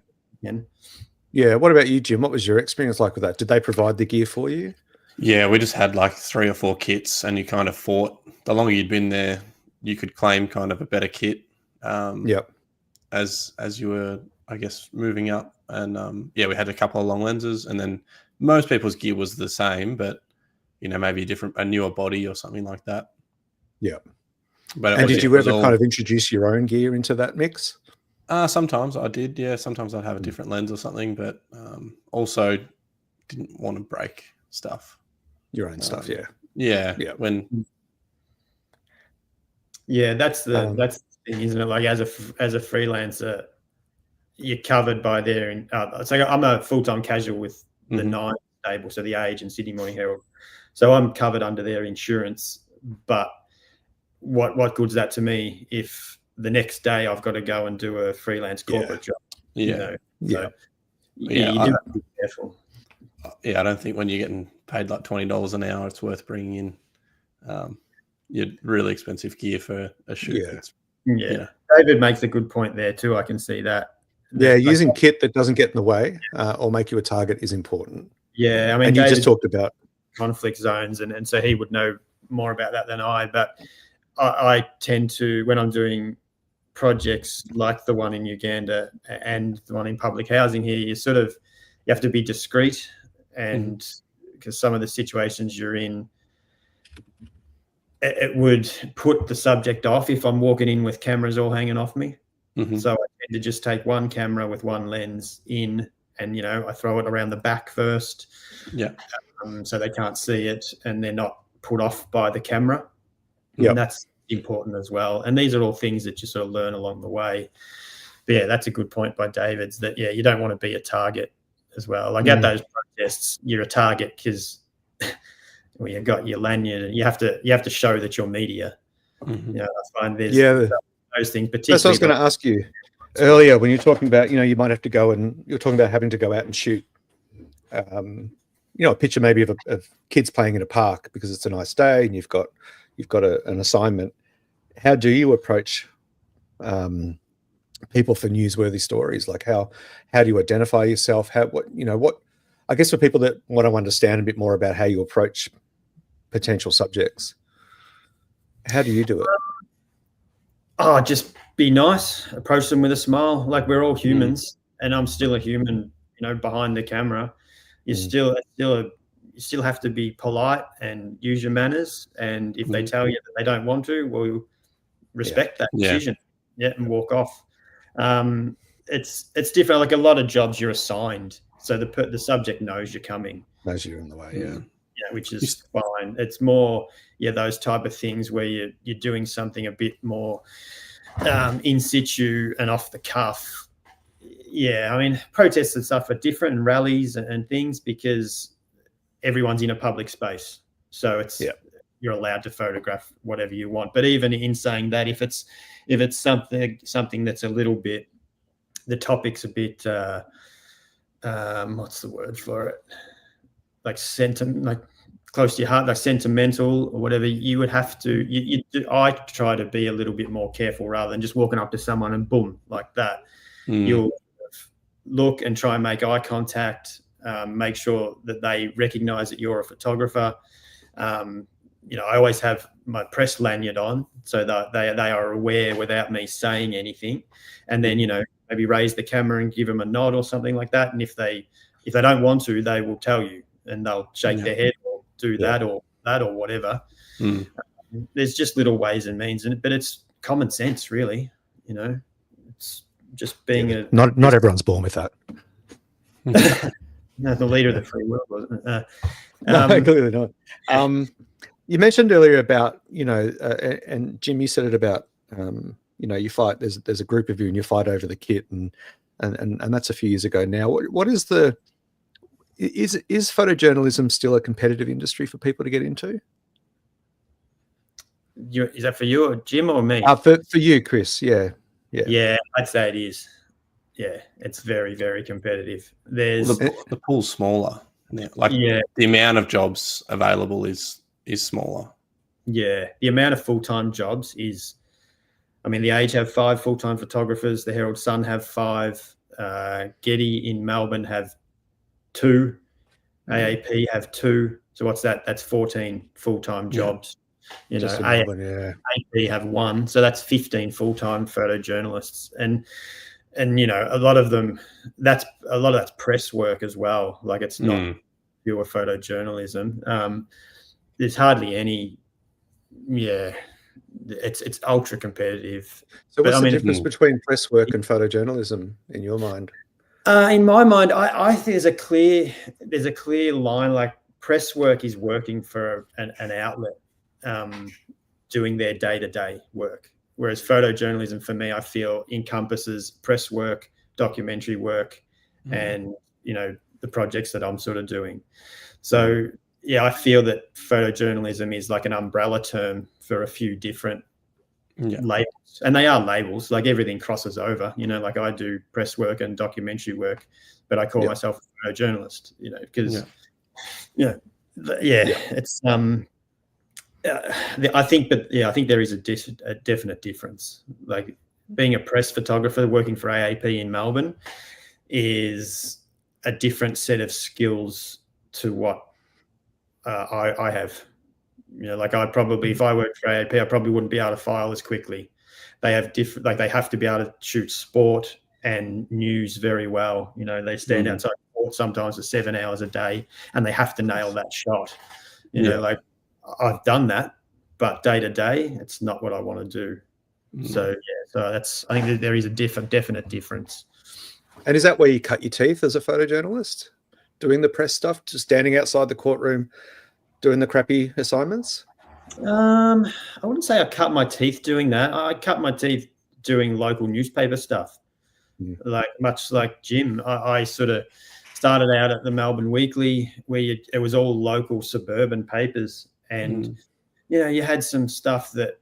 What about you, Jim? What was your experience like with that? Did they provide the gear for you? We just had like 3 or 4 kits, and you kind of fought. The longer you'd been there, you could claim kind of a better kit. As you were, I guess, moving up, and we had a couple of long lenses, and then most people's gear was the same, but maybe a newer body or something like that. But did you ever kind of introduce your own gear into that mix? Sometimes I did. Sometimes I'd have a different lens or something, but also didn't want to break stuff. Your own stuff, When that's the thing, isn't it? Like as a freelancer, you're covered by their. It's like I'm a full-time casual with the Nine stable, so the Age and Sydney Morning Herald. So I'm covered under their insurance. But what good's that to me if the next day I've got to go and do a freelance corporate job? Yeah. So you do have to be careful. Yeah, I don't think when you're getting paid like $20 an hour, it's worth bringing in your really expensive gear for a shoot. Yeah. David makes a good point there too. I can see that. Yeah, using kit that doesn't get in the way or make you a target is important. Yeah, I mean, and you just talked about conflict zones, and so he would know more about that than I. But I tend to, when I'm doing projects like the one in Uganda and the one in public housing here, you have to be discreet, and because some of the situations you're in, it would put the subject off if I'm walking in with cameras all hanging off me. So I tend to just take one camera with one lens in, and I throw it around the back first, so they can't see it and they're not put off by the camera. And that's important as well. And these are all things that you sort of learn along the way. But yeah, that's a good point by David's, that you don't want to be a target as well. Like at those protests, you're a target because you got your lanyard, and you have to show that you're media. I find there's those things, particularly. That's what I was going to ask you earlier when you're talking about, you might have to go, and you're talking about having to go out and shoot, a picture maybe of kids playing in a park because it's a nice day and you've got an assignment. How do you approach people for newsworthy stories? Like how do you identify yourself? What I guess for people that want to understand a bit more about how you approach potential subjects, how do you do it? Just be nice, approach them with a smile. Like, we're all humans, and I'm still a human, behind the camera. You still have to be polite and use your manners. And if they tell you that they don't want to, well, respect that decision, and walk off. It's different. Like a lot of jobs, you're assigned, so the subject knows you're coming, knows you're in the way, which is fine. It's more, those type of things where you're doing something a bit more in situ and off the cuff. I mean, protests and stuff are different, and rallies and things, because everyone's in a public space, so it's you're allowed to photograph whatever you want. But even in saying that, if it's something that's a little bit, the topic's a bit what's the word for it, like close to your heart, like sentimental or whatever, you would have to I try to be a little bit more careful rather than just walking up to someone and boom, like that. You'll look and try and make eye contact, make sure that they recognize that you're a photographer. I always have my press lanyard on so that they are aware without me saying anything. And then, maybe raise the camera and give them a nod or something like that. And if they don't want to, they will tell you, and they'll shake their head or do that or whatever. There's just little ways and means, but it's common sense, really. It's just being not everyone's born with that. No, the leader of the free world, wasn't it? No, clearly not. You mentioned earlier about, and Jim, you said it about, you fight. There's a group of you and you fight over the kit, and that's a few years ago now. What is is photojournalism still a competitive industry for people to get into? Is that for you, or Jim, or me? For you, Chris. Yeah, I'd say it is. Yeah, it's very, very competitive. There's the pool's smaller. The amount of jobs available is smaller. Yeah, the amount of full-time jobs is. I mean, the Age have 5 full-time photographers. The Herald Sun have 5. Getty in Melbourne have 2. AAP have 2. So what's that? That's 14 full-time jobs. AP have 1. So that's 15 full-time photojournalists. And a lot of that's press work as well. Like, it's not pure photojournalism. There's hardly any. It's ultra competitive. So what's the difference between press work and photojournalism in your mind? In my mind, I think there's a clear line. Like, press work is working for an outlet, doing their day-to-day work. Whereas photojournalism, for me, I feel encompasses press work documentary work and, the projects that I'm sort of doing. So, I feel that photojournalism is like an umbrella term for a few different labels, and they are labels. Like everything crosses over, like I do press work and documentary work, but I call myself a photojournalist, because it's I think there is a definite difference. Like being a press photographer working for AAP in Melbourne is a different set of skills to what I have. Like I probably, if I worked for AAP, I probably wouldn't be able to file as quickly. They have different, like they have to be able to shoot sport and news very well. They stand outside court sometimes for 7 hours a day, and they have to nail that shot. Like I've done that, but day to day, it's not what I want to do. So I think that there is a definite difference. And is that where you cut your teeth as a photojournalist, doing the press stuff, just standing outside the courtroom, doing the crappy assignments? I wouldn't say I cut my teeth doing that. I cut my teeth doing local newspaper stuff. Like much like Jim, I sort of started out at the Melbourne Weekly, where it was all local suburban papers, and you had some stuff that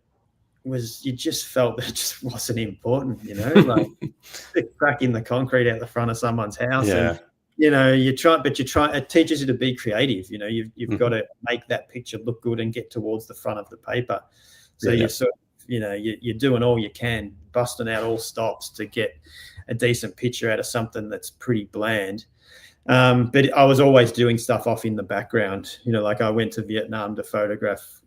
you just felt that it just wasn't important, like cracking the concrete out the front of someone's house. And you try, it teaches you to be creative. You've got to make that picture look good and get towards the front of the paper. So you're sort of, you're doing all you can, busting out all stops to get a decent picture out of something that's pretty bland. But I was always doing stuff off in the background. Like I went to Vietnam to photograph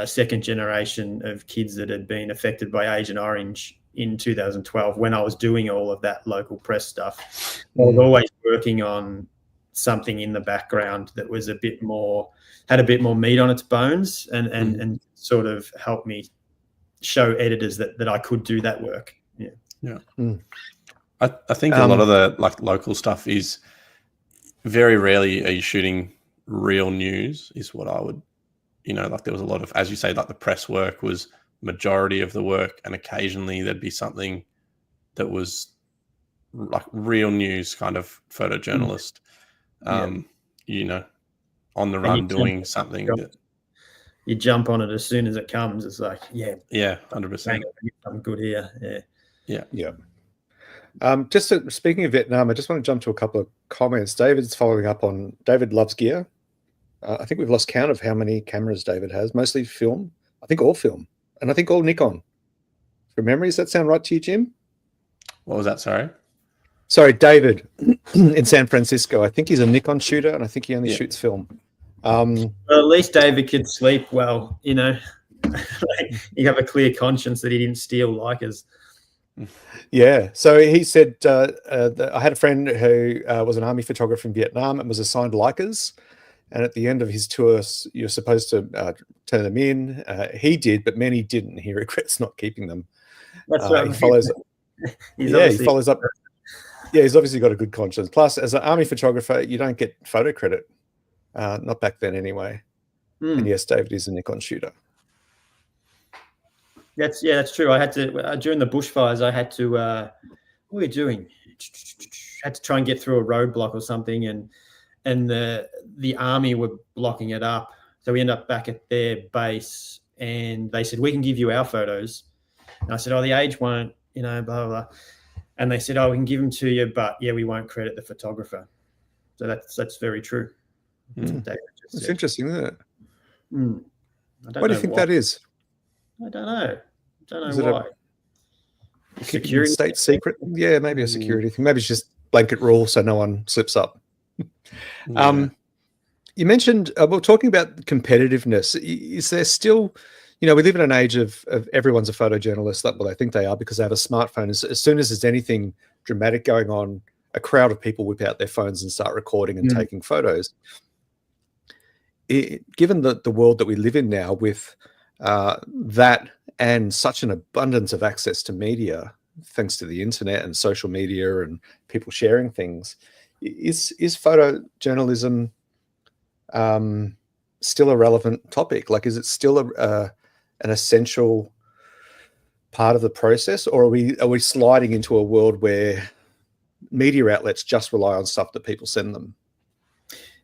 second generation of kids that had been affected by Agent Orange in 2012 when I was doing all of that local press stuff. I was always working on something in the background that was had a bit more meat on its bones and sort of helped me show editors that I could do that work. I think a lot of the local stuff is very rarely are you shooting real news, is what I would, like there was a lot of, as you say, like the press work was majority of the work, and occasionally there'd be something that was like real news kind of photojournalist, on the run doing something that you jump on it as soon as it comes. It's like, 100%. I'm good here. Speaking of Vietnam, I just want to jump to a couple of comments. David's following up on, David loves gear. I think we've lost count of how many cameras David has, mostly film. I think all film, and I think all Nikon. From memory, does that sound right to you, Jim? What was that, sorry? Sorry, David in San Francisco. I think he's a Nikon shooter, and I think he only shoots film. Well, at least David could sleep well, like, you have a clear conscience that he didn't steal Leicas. Yeah. So he said, I had a friend who was an army photographer in Vietnam and was assigned Leicas. And at the end of his tour, you're supposed to turn them in. He did, but many didn't. He regrets not keeping them. That's right. He follows up. Yeah, he's obviously got a good conscience. Plus, as an army photographer, you don't get photo credit. Not back then anyway. And yes, David is a Nikon shooter. That's true. I had to during the bushfires. I had to. What were we doing? Had to try and get through a roadblock or something, and the army were blocking it up. So we ended up back at their base, and they said, "We can give you our photos." And I said, "Oh, the age won't, blah blah blah." And they said, "Oh, we can give them to you, but we won't credit the photographer." So that's very true. It's interesting, isn't it? What do you think that is? I don't know. Is why. Security state secret? Yeah, maybe a security thing. Maybe it's just blanket rule so no one slips up. You mentioned, talking about competitiveness, is there still, we live in an age of everyone's a photojournalist. Well, they think they are because they have a smartphone. As soon as there's anything dramatic going on, a crowd of people whip out their phones and start recording and taking photos. Given the world that we live in now with that and such an abundance of access to media, thanks to the internet and social media and people sharing things, is photojournalism still a relevant topic? Like, is it still an essential part of the process, or are we sliding into a world where media outlets just rely on stuff that people send them?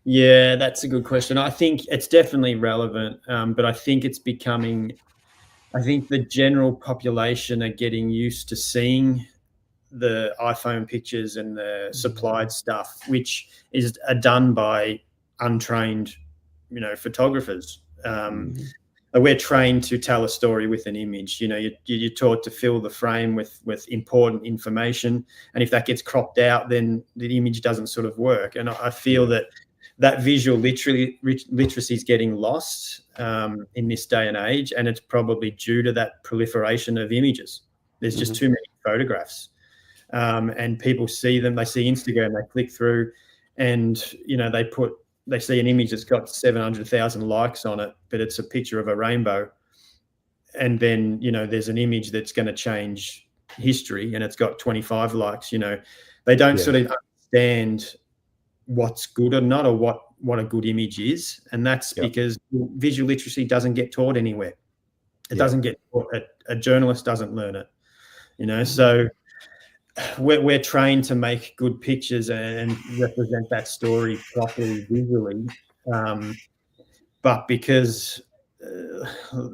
Yeah, that's a good question. I think it's definitely relevant, but I think it's becoming. I think the general population are getting used to seeing the iPhone pictures and the supplied stuff, which is done by untrained, photographers. We're trained to tell a story with an image. You're taught to fill the frame with important information, and if that gets cropped out, then the image doesn't sort of work. And I feel that visual literacy is getting lost in this day and age, and it's probably due to that proliferation of images. There's just too many photographs, and people see them. They see Instagram, they click through, and they see an image that's got 700,000 likes on it, but it's a picture of a rainbow. And then, there's an image that's going to change history and it's got 25 likes. They don't sort of understand what's good or not, or what a good image is. And that's because visual literacy doesn't get taught anywhere. It doesn't get taught. A journalist doesn't learn it, so we're trained to make good pictures and represent that story properly visually, but because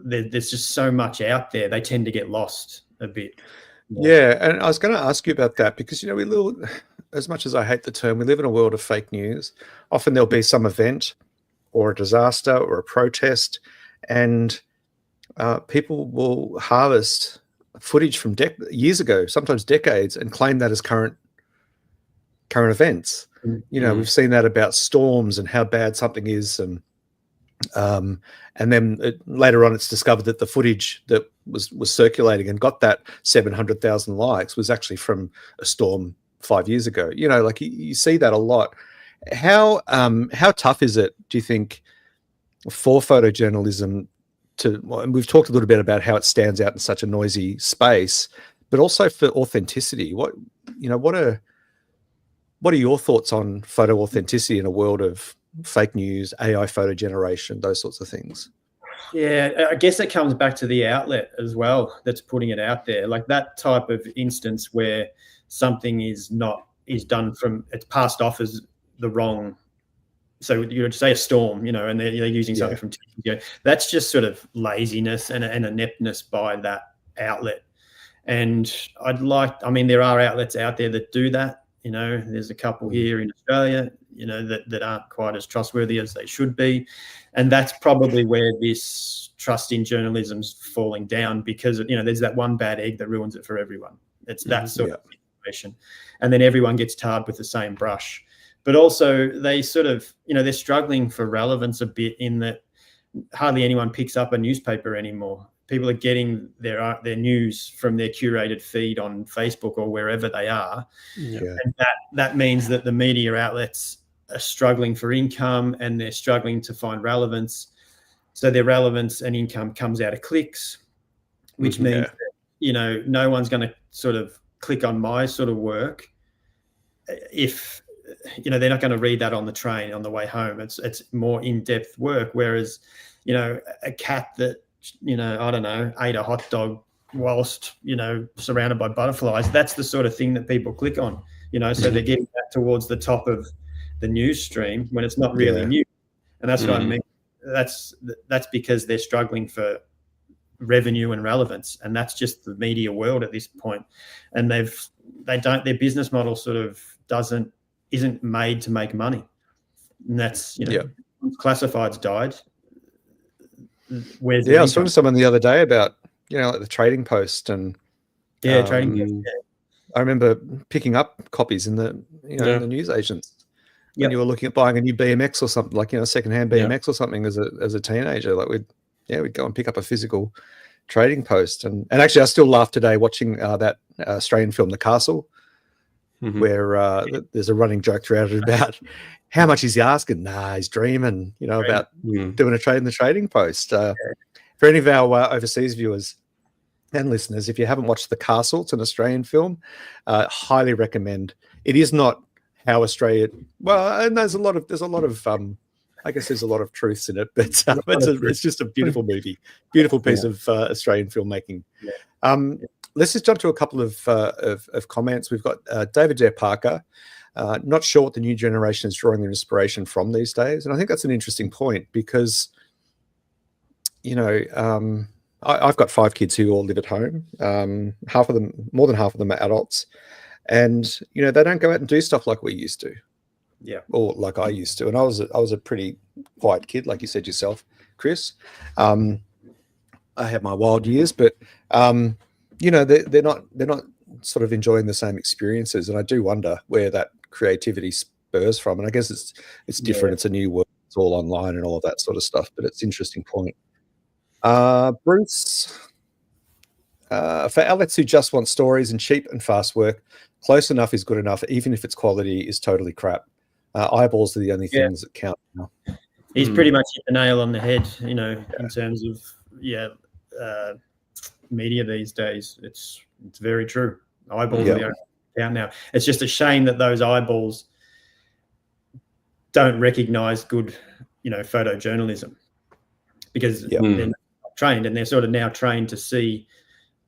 there's just so much out there, they tend to get lost a bit. Yeah, and I was going to ask you about that because we live, as much as I hate the term, we live in a world of fake news. Often there'll be some event or a disaster or a protest, and people will harvest footage from years ago, sometimes decades, and claim that as current events. We've seen that about storms and how bad something is, and then later on it's discovered that the footage that was circulating and got that 700,000 likes was actually from a storm 5 years ago. You see that a lot. How tough is it, do you think, for photojournalism and we've talked a little bit about how it stands out in such a noisy space, but also for authenticity? What are your thoughts on photo authenticity in a world of fake news, AI photo generation, those sorts of things? Yeah, I guess it comes back to the outlet as well that's putting it out there. Like that type of instance where something is done from, it's passed off as the wrong. So say a storm, and they're using something from 10 years ago. That's just sort of laziness and an ineptness by that outlet. And there are outlets out there that do that. There's a couple here in Australia, that aren't quite as trustworthy as they should be. And that's probably where this trust in journalism's falling down, because, there's that one bad egg that ruins it for everyone. It's that sort of situation. And then everyone gets tarred with the same brush. But also they sort of, they're struggling for relevance a bit in that hardly anyone picks up a newspaper anymore. People are getting their news from their curated feed on Facebook or wherever they are. Yeah. And that means that the media outlets are struggling for income and they're struggling to find relevance. So their relevance and income comes out of clicks, which means that, no one's going to sort of click on my sort of work if they're not going to read that on the train on the way home. It's more in-depth work. Whereas, a cat that, I don't know, ate a hot dog whilst, surrounded by butterflies, that's the sort of thing that people click on, so they're getting that towards the top of the news stream when it's not really new. And that's what I mean. That's because they're struggling for revenue and relevance. And that's just the media world at this point. And their business model sort of isn't made to make money. And that's, classifieds died. I was talking to someone the other day about, like the Trading Post and Trading Post. Yeah. I remember picking up copies in the in the newsagents when you were looking at buying a new BMX or something, like secondhand BMX or something as a teenager. Like we'd go and pick up a physical Trading Post, and actually I still laugh today watching that Australian film The Castle, where there's a running joke throughout it about how much is he asking? Nah, he's dreaming, about doing a trade in the Trading Post. For any of our overseas viewers and listeners, if you haven't watched The Castle, it's an Australian film. Highly recommend. It is not how Australia. Well, and there's a lot of I guess there's a lot of truths in it, but it's just a beautiful movie, beautiful piece of Australian filmmaking. Let's just jump to a couple of comments. We've got David J. Parker. Not sure what the new generation is drawing their inspiration from these days. And I think that's an interesting point because, you know, I've got 5 kids who all live at home. Half of them, more than half of them are adults. And, you know, they don't go out and do stuff like we used to. Yeah. Or like I used to. And I was a pretty quiet kid, like you said yourself, Chris. I had my wild years, but, you know, they're not sort of enjoying the same experiences. And I do wonder where that creativity spurs from. And I guess it's different. It's a new world. It's all online and all of that sort of stuff. But it's an interesting point. Bruce, for outlets who just want stories and cheap and fast work, close enough is good enough, even if its quality is totally crap. Eyeballs are the only things that count now. He's pretty much hit the nail on the head, you know, in terms of media these days. It's very true. Eyeballs are the only count now. It's just a shame that those eyeballs don't recognize good, you know, photojournalism, because they're not trained, and they're sort of now trained to see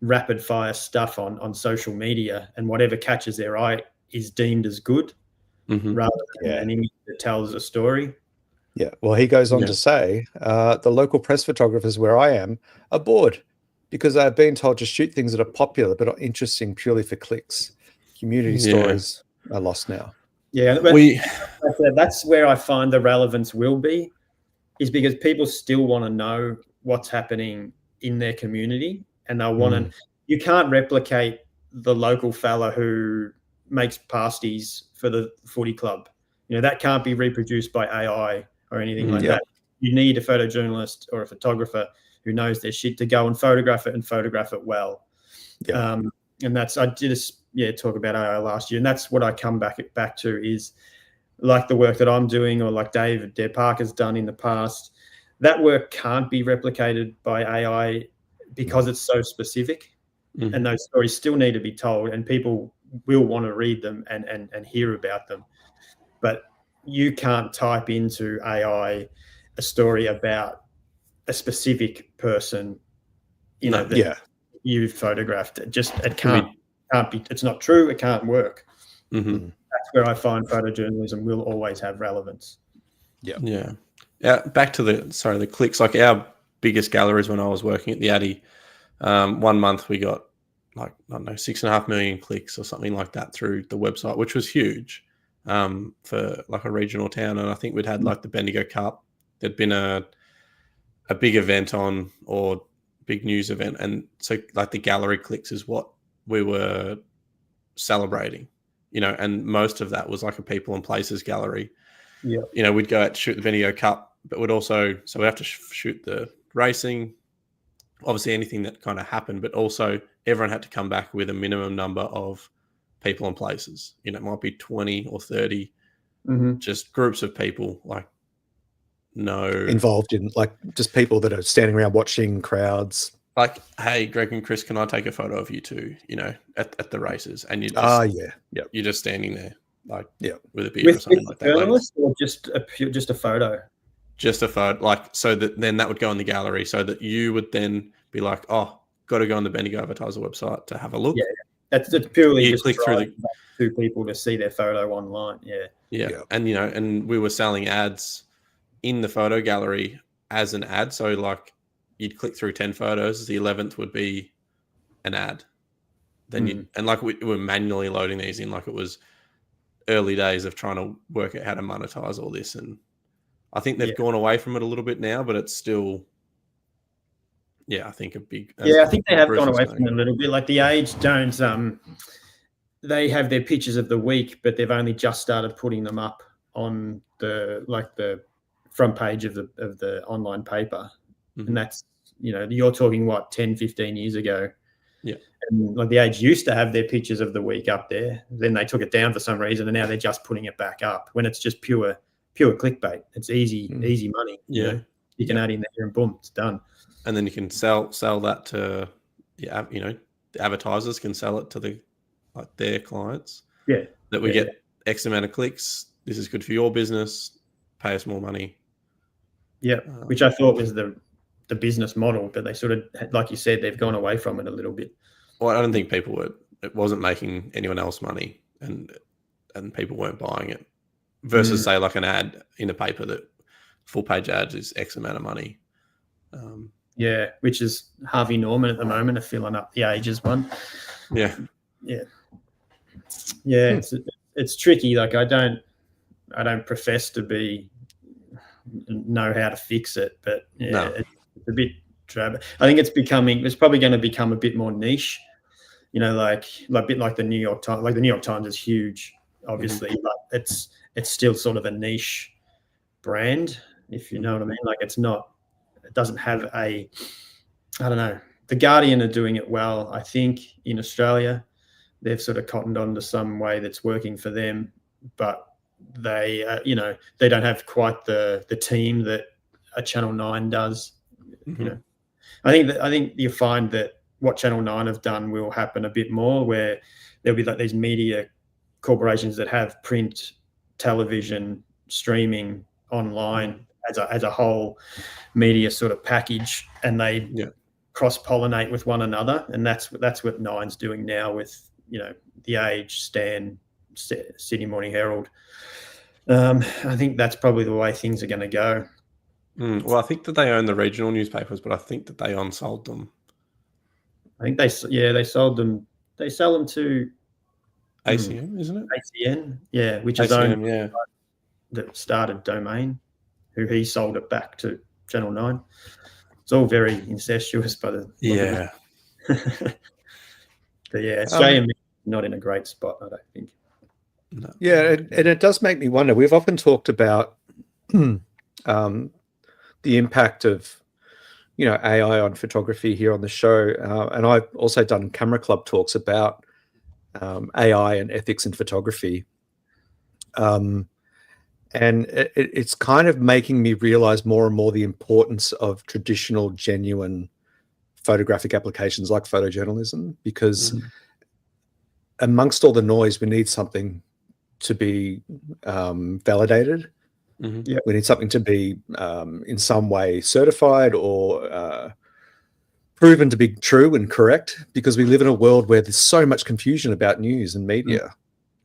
rapid fire stuff on social media, and whatever catches their eye is deemed as good, rather than an image that tells a story. Yeah. Well, he goes on to say, the local press photographers where I am are bored because they're being told to shoot things that are popular but are interesting purely for clicks. Community stories are lost now. Yeah, but that's where I find the relevance will be, is because people still want to know what's happening in their community, and they'll want to. You can't replicate the local fella who makes pasties for the footy club. You know, that can't be reproduced by AI or anything like that. You need a photojournalist or a photographer who knows their shit to go and photograph it, and photograph it well. And that's, I did talk about AI last year, and that's what I come back to, is like the work that I'm doing, or like David D. Parker's done in the past. That work can't be replicated by AI because it's so specific, and those stories still need to be told, and people will want to read them and hear about them. But you can't type into AI a story about a specific person, you know, that you photographed. It can't be. It's not true. It can't work. That's where I find photojournalism will always have relevance. Yeah. Back to the clicks. Like our biggest galleries when I was working at the Addy, 1 month we got like, I don't know, 6.5 million clicks or something like that through the website, which was huge for like a regional town. And I think we'd had like the Bendigo Cup. There'd been a big event on, or big news event, and so like the gallery clicks is what we were celebrating, you know, and most of that was like a people and places gallery. You know, we'd go out to shoot the Bendigo Cup, but we'd also, so we have to shoot the racing, obviously anything that kind of happened, but also everyone had to come back with a minimum number of people and places. You know, it might be 20 or 30, just groups of people, like involved in, like, just people that are standing around watching, crowds. Like, hey, Greg and Chris, can I take a photo of you two, you know, at the races? And you just, you're just standing there, like, with a beer or something like that. Journalist, or just a photo? Just a photo, like, so that then that would go in the gallery, so that you would then be like, oh, got to go on the Bendigo Advertiser website to have a look. It's purely you just click through the 2 people to see their photo online. And you know, and we were selling ads in the photo gallery as an ad, so like you'd click through 10 photos, the 11th would be an ad. Then and like we were manually loading these in, like it was early days of trying to work out how to monetize all this, and I think they've gone away from it a little bit now, but it's still, I think a big. I think they have gone away from it a little bit. Like the Age don't. They have their pictures of the week, but they've only just started putting them up on the front page of the online paper, and that's, you know, you're talking what, 10, 15 years ago. And like the Age used to have their pictures of the week up there, then they took it down for some reason, and now they're just putting it back up when it's just pure clickbait. It's easy money. You know? You can add in there and boom, it's done. And then you can sell that to, you know, the advertisers can sell it to their clients. That we get X amount of clicks. This is good for your business. Pay us more money. Yeah, which I thought was the business model, but they sort of, like you said, they've gone away from it a little bit. Well, I don't think it wasn't making anyone else money, and people weren't buying it. Versus say like an ad in a paper that full page ads is X amount of money. Yeah, which is Harvey Norman at the moment, are filling up the Ages one. Yeah. It's tricky. Like I don't profess to know how to fix it, but it's a bit drab. I think it's probably going to become a bit more niche. Like a bit like the New York Times. Like the New York Times is huge, obviously, but it's still sort of a niche brand, if you know what I mean. Like it doesn't have I don't know. The Guardian are doing it well, I think, in Australia. They've sort of cottoned on to some way that's working for them, but they, they don't have quite the team that a Channel 9 does. I think you find that what Channel 9 have done will happen a bit more, where there'll be like these media corporations that have print, television, streaming, online as a whole media sort of package, and they cross-pollinate with one another, and that's what Nine's doing now with The Age, Stan, Sydney Morning Herald. I think that's probably the way things are going to go. Well, I think that they own the regional newspapers, but I think that they unsold them. I think they sold them. They sell them to ACN, isn't it? ACN, which is owned that started Domain, who he sold it back to Channel 9. It's all very incestuous, but but Australian not in a great spot, I don't think. No. Yeah, and it does make me wonder. We've often talked about the impact of AI on photography here on the show, and I've also done Camera Club talks about AI and ethics in photography. And it's kind of making me realize more and more the importance of traditional, genuine photographic applications like photojournalism, because amongst all the noise, we need something to be validated. Yeah. We need something to be in some way certified or proven to be true and correct, because we live in a world where there's so much confusion about news and media.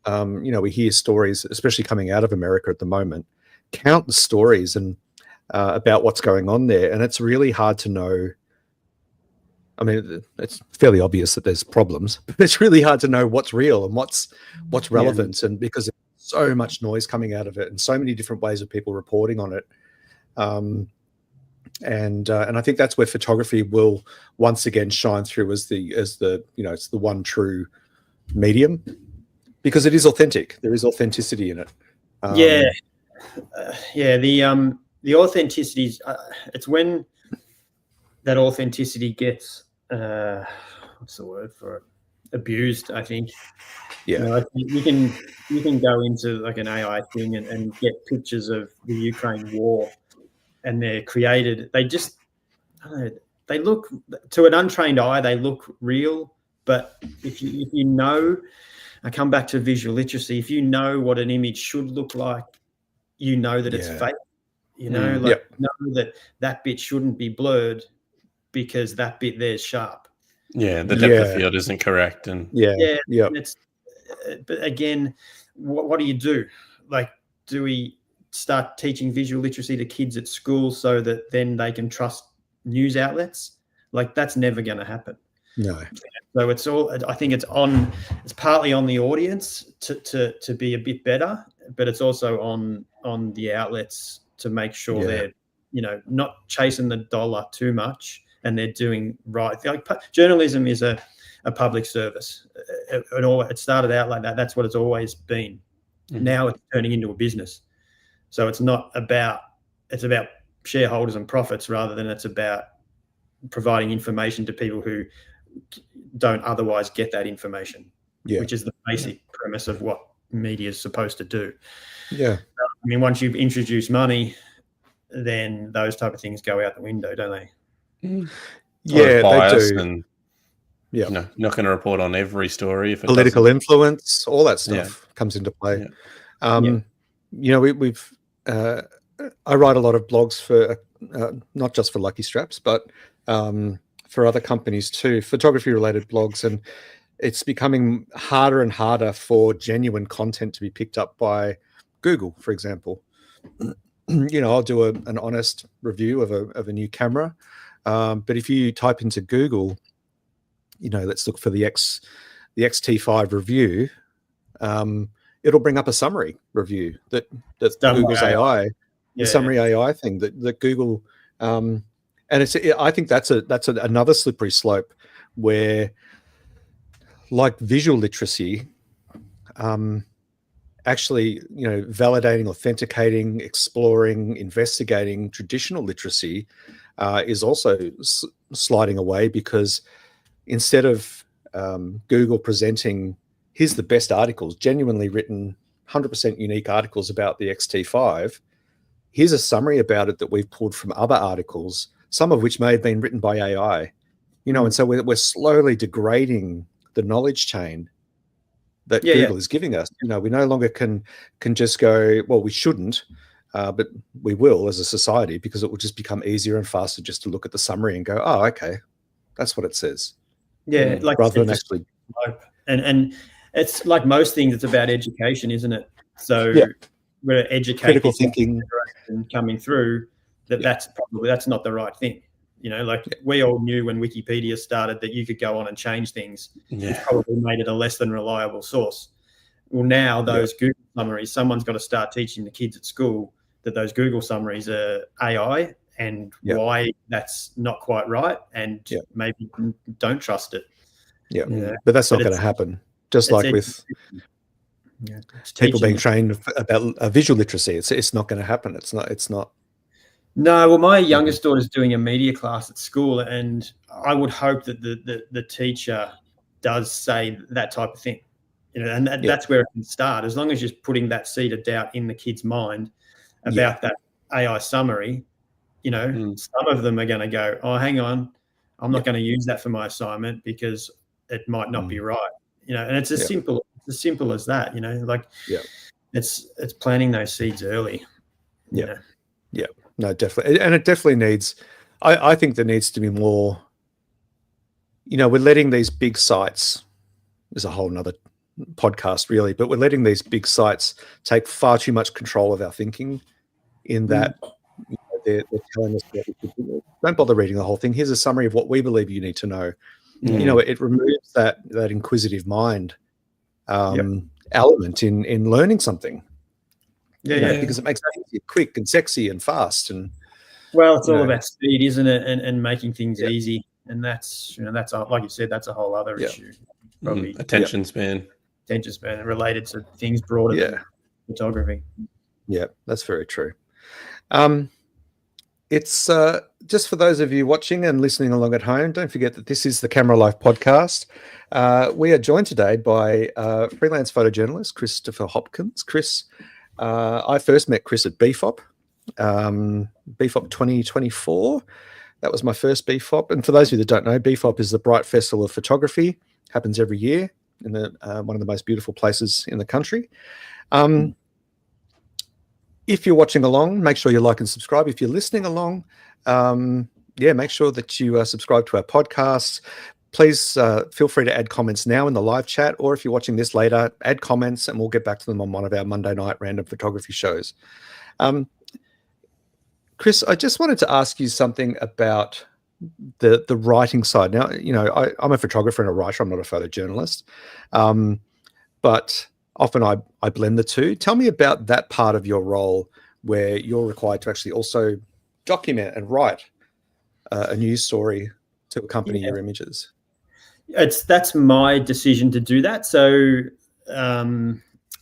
We hear stories, especially coming out of America at the moment, countless stories and about what's going on there. And it's really hard to know. I mean, it's fairly obvious that there's problems, but it's really hard to know what's real and what's relevant. And because there's so much noise coming out of it and so many different ways of people reporting on it. And I think that's where photography will once again shine through as the it's the one true medium, because it is authentic. There is authenticity in it. The authenticity, it's when that authenticity gets what's the word for it? Abused, I think. Yeah. You can go into like an AI thing and get pictures of the Ukraine war, and they're created. They just, I don't know, they look, to an untrained eye, they look real. But if you know, I come back to visual literacy. If you know what an image should look like, you know that it's fake. You know that bit shouldn't be blurred because that bit there's sharp. Yeah, the depth of field isn't correct, and And it's, but again, what do you do? Like, do we start teaching visual literacy to kids at school so that then they can trust news outlets? Like, that's never going to happen. No. So it's all. I think it's partly on the audience to be a bit better, but it's also on the outlets to make sure they're not chasing the dollar too much, and they're doing right. Like, journalism is a public service. It started out like that. That's what it's always been. Now it's turning into a business. So it's about shareholders and profits rather than it's about providing information to people who don't otherwise get that information, which is the basic premise of what media is supposed to do. I mean, once you've introduced money, then those type of things go out the window, don't they? They do. And not going to report on every story. If it political influence, all that stuff comes into play. We've I write a lot of blogs for not just for Lucky Straps, but for other companies too, photography-related blogs, and it's becoming harder and harder for genuine content to be picked up by Google, for example. I'll do an honest review of a new camera, but if you type into Google, let's look for the XT5 review, it'll bring up a summary review that Google's AI, the summary AI thing that Google, and I think that's another slippery slope where, like visual literacy, actually, validating, authenticating, exploring, investigating traditional literacy is also sliding away, because instead of Google presenting, here's the best articles, genuinely written, 100% unique articles about the XT5, here's a summary about it that we've pulled from other articles, some of which may have been written by AI, and so we're slowly degrading the knowledge chain that Google is giving us. We no longer can just go, well, we shouldn't, but we will as a society, because it will just become easier and faster just to look at the summary and go, oh, okay, that's what it says. Yeah, like rather than actually. And it's like most things, it's about education, isn't it? So we're educating, critical thinking coming through that's not the right thing. We all knew when Wikipedia started that you could go on and change things. It probably made it a less than reliable source. Well, now those Google summaries, someone's got to start teaching the kids at school that those Google summaries are AI and why that's not quite right, and maybe don't trust it. But that's not going to happen. Just like with people being trained about visual literacy, it's not going to happen. It's not. No, well, my youngest daughter's doing a media class at school, and I would hope that the teacher does say that type of thing, and that's where it can start. As long as you're putting that seed of doubt in the kid's mind about that AI summary, some of them are going to go, oh, hang on, I'm not going to use that for my assignment because it might not be right, and it's as simple as that, it's planting those seeds early. No, definitely. And it definitely needs, I think there needs to be more, we're letting these big sites, there's a whole nother podcast really, but we're letting these big sites take far too much control of our thinking, in that they're telling us what we should do. Don't bother reading the whole thing. Here's a summary of what we believe you need to know. It removes that inquisitive mind element in learning something. Because it makes it easy, quick and sexy and fast, and it's all about speed, isn't it? And making things easy, and that's like you said, that's a whole other issue. Probably attention span related to things broader than photography. Yeah, that's very true. It's just for those of you watching and listening along at home, don't forget that this is the Camera Life podcast. We are joined today by freelance photojournalist Christopher Hopkins. Chris. I first met Chris at BFOP 2024. That was my first BFOP. And for those of you that don't know, BFOP is the Bright Festival of Photography. Happens every year in one of the most beautiful places in the country. If you're watching along, make sure you like and subscribe. If you're listening along, make sure that you subscribe to our podcast. Please feel free to add comments now in the live chat, or if you're watching this later, add comments and we'll get back to them on one of our Monday night random photography shows. Chris, I just wanted to ask you something about the writing side. Now, I'm a photographer and a writer. I'm not a photojournalist, but often I blend the two. Tell me about that part of your role where you're required to actually also document and write a news story to accompany your images. That's my decision to do that. So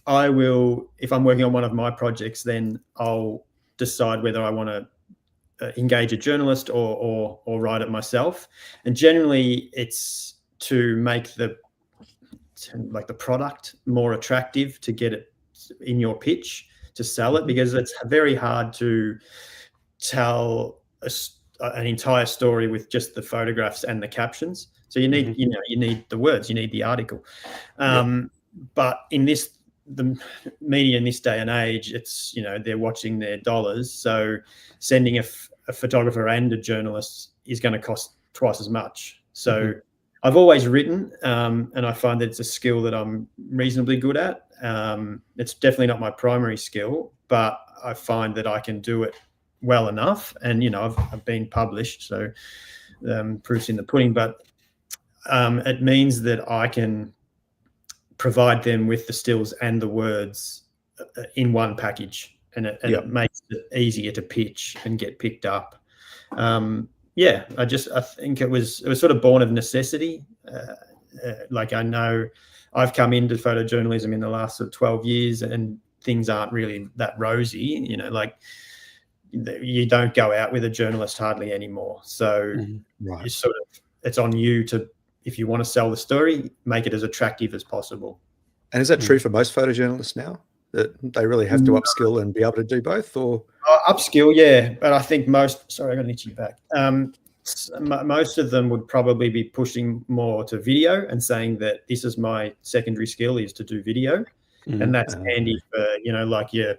I will, if I'm working on one of my projects, then I'll decide whether I want to engage a journalist or write it myself. And generally, it's to make the product more attractive, to get it in your pitch, to sell it, because it's very hard to tell an entire story with just the photographs and the captions. So you need, you need the words, you need the article. But in this the media in this day and age, it's, they're watching their dollars. So sending a photographer and a journalist is going to cost twice as much. So I've always written, and I find that it's a skill that I'm reasonably good at. It's definitely not my primary skill, but I find that I can do it well enough. And, I've been published, so proof's in the pudding, but it means that I can provide them with the stills and the words in one package, and it makes it easier to pitch and get picked up. I think it was sort of born of necessity. Like, I know I've come into photojournalism in the last sort of 12 years, and things aren't really that rosy. Like, you don't go out with a journalist hardly anymore. So you sort of, it's on you to, if you want to sell the story, make it as attractive as possible. And is that true for most photojournalists now, that they really have to upskill and be able to do both? Or upskill, yeah, but I think sorry, I got an itchy back. Most of them would probably be pushing more to video and saying that this is my secondary skill, is to do video, and that's handy for like your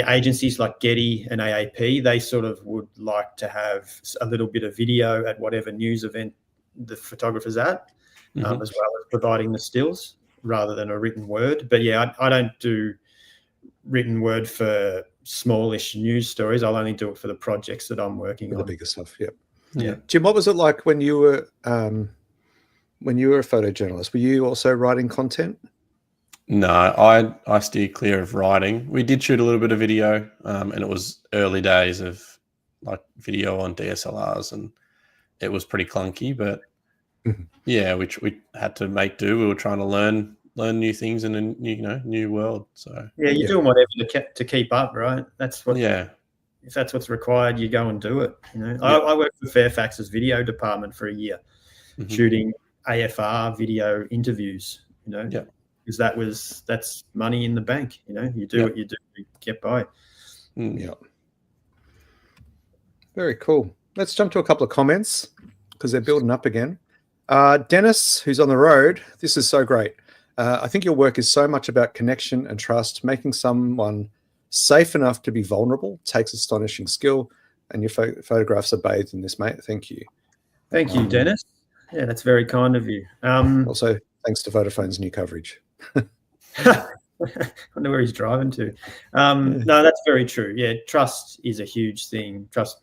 agencies like Getty and AAP. They sort of would like to have a little bit of video at whatever news event the photographer's at, as well as providing the stills rather than a written word. But yeah, I don't do written word for smallish news stories. I'll only do it for the projects that I'm working on. The bigger stuff, yeah. Jim, what was it like when you were a photojournalist? Were you also writing content? No, I steer clear of writing. We did shoot a little bit of video, and it was early days of like video on DSLRs, and it was pretty clunky, but yeah, which we had to make do. We were trying to learn new things in a new world. So yeah, you're doing whatever to keep up, right? That's what. Yeah. If that's what's required, you go and do it. I worked for Fairfax's video department for a year, shooting AFR video interviews. Because that's money in the bank. You do what you do to get by. Yeah. Very cool. Let's jump to a couple of comments because they're building up again. Dennis, who's on the road, this is so great. I think your work is so much about connection and trust. Making someone safe enough to be vulnerable takes astonishing skill, and your photographs are bathed in this, mate. Thank you. Thank you, Dennis. Yeah, that's very kind of you. Also, thanks to Vodaphone's new coverage. I wonder where he's driving to. No, that's very true. Yeah, trust is a huge thing. Trust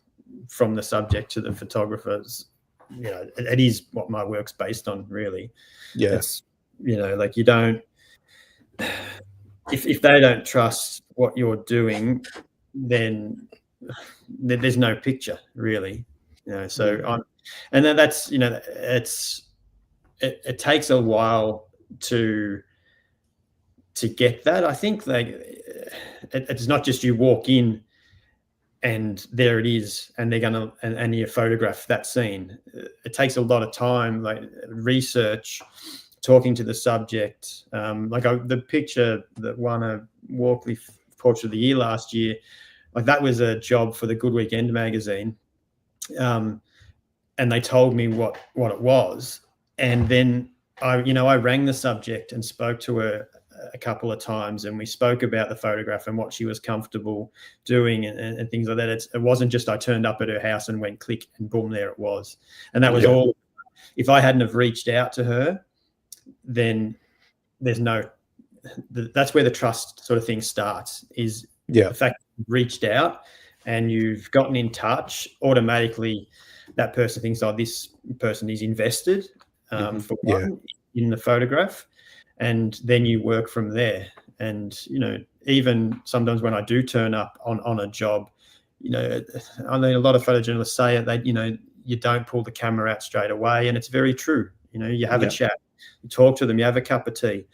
from the subject to the photographers. It is what my work's based on, really. Yeah. It's, like, you don't, if they don't trust what you're doing, then there's no picture, really. So and then that's, it takes a while to get that. I think it's not just you walk in and there it is, and they're gonna and you photograph that scene. It takes a lot of time, like research, talking to the subject. The picture that won a Walkley Portrait of the Year last year, like that was a job for the Good Weekend magazine, and they told me what it was, and then I rang the subject and spoke to her a couple of times, and we spoke about the photograph and what she was comfortable doing and things like that. It wasn't just I turned up at her house and went click and boom, there it was. And that was all. If I hadn't have reached out to her, then that's where the trust sort of thing starts, is the fact you've reached out and you've gotten in touch. Automatically that person thinks, oh, this person is invested for one in the photograph. And then you work from there. And, even sometimes when I do turn up on a job, I mean, a lot of photojournalists say it, you don't pull the camera out straight away. And it's very true. You have a chat, you talk to them, you have a cup of tea.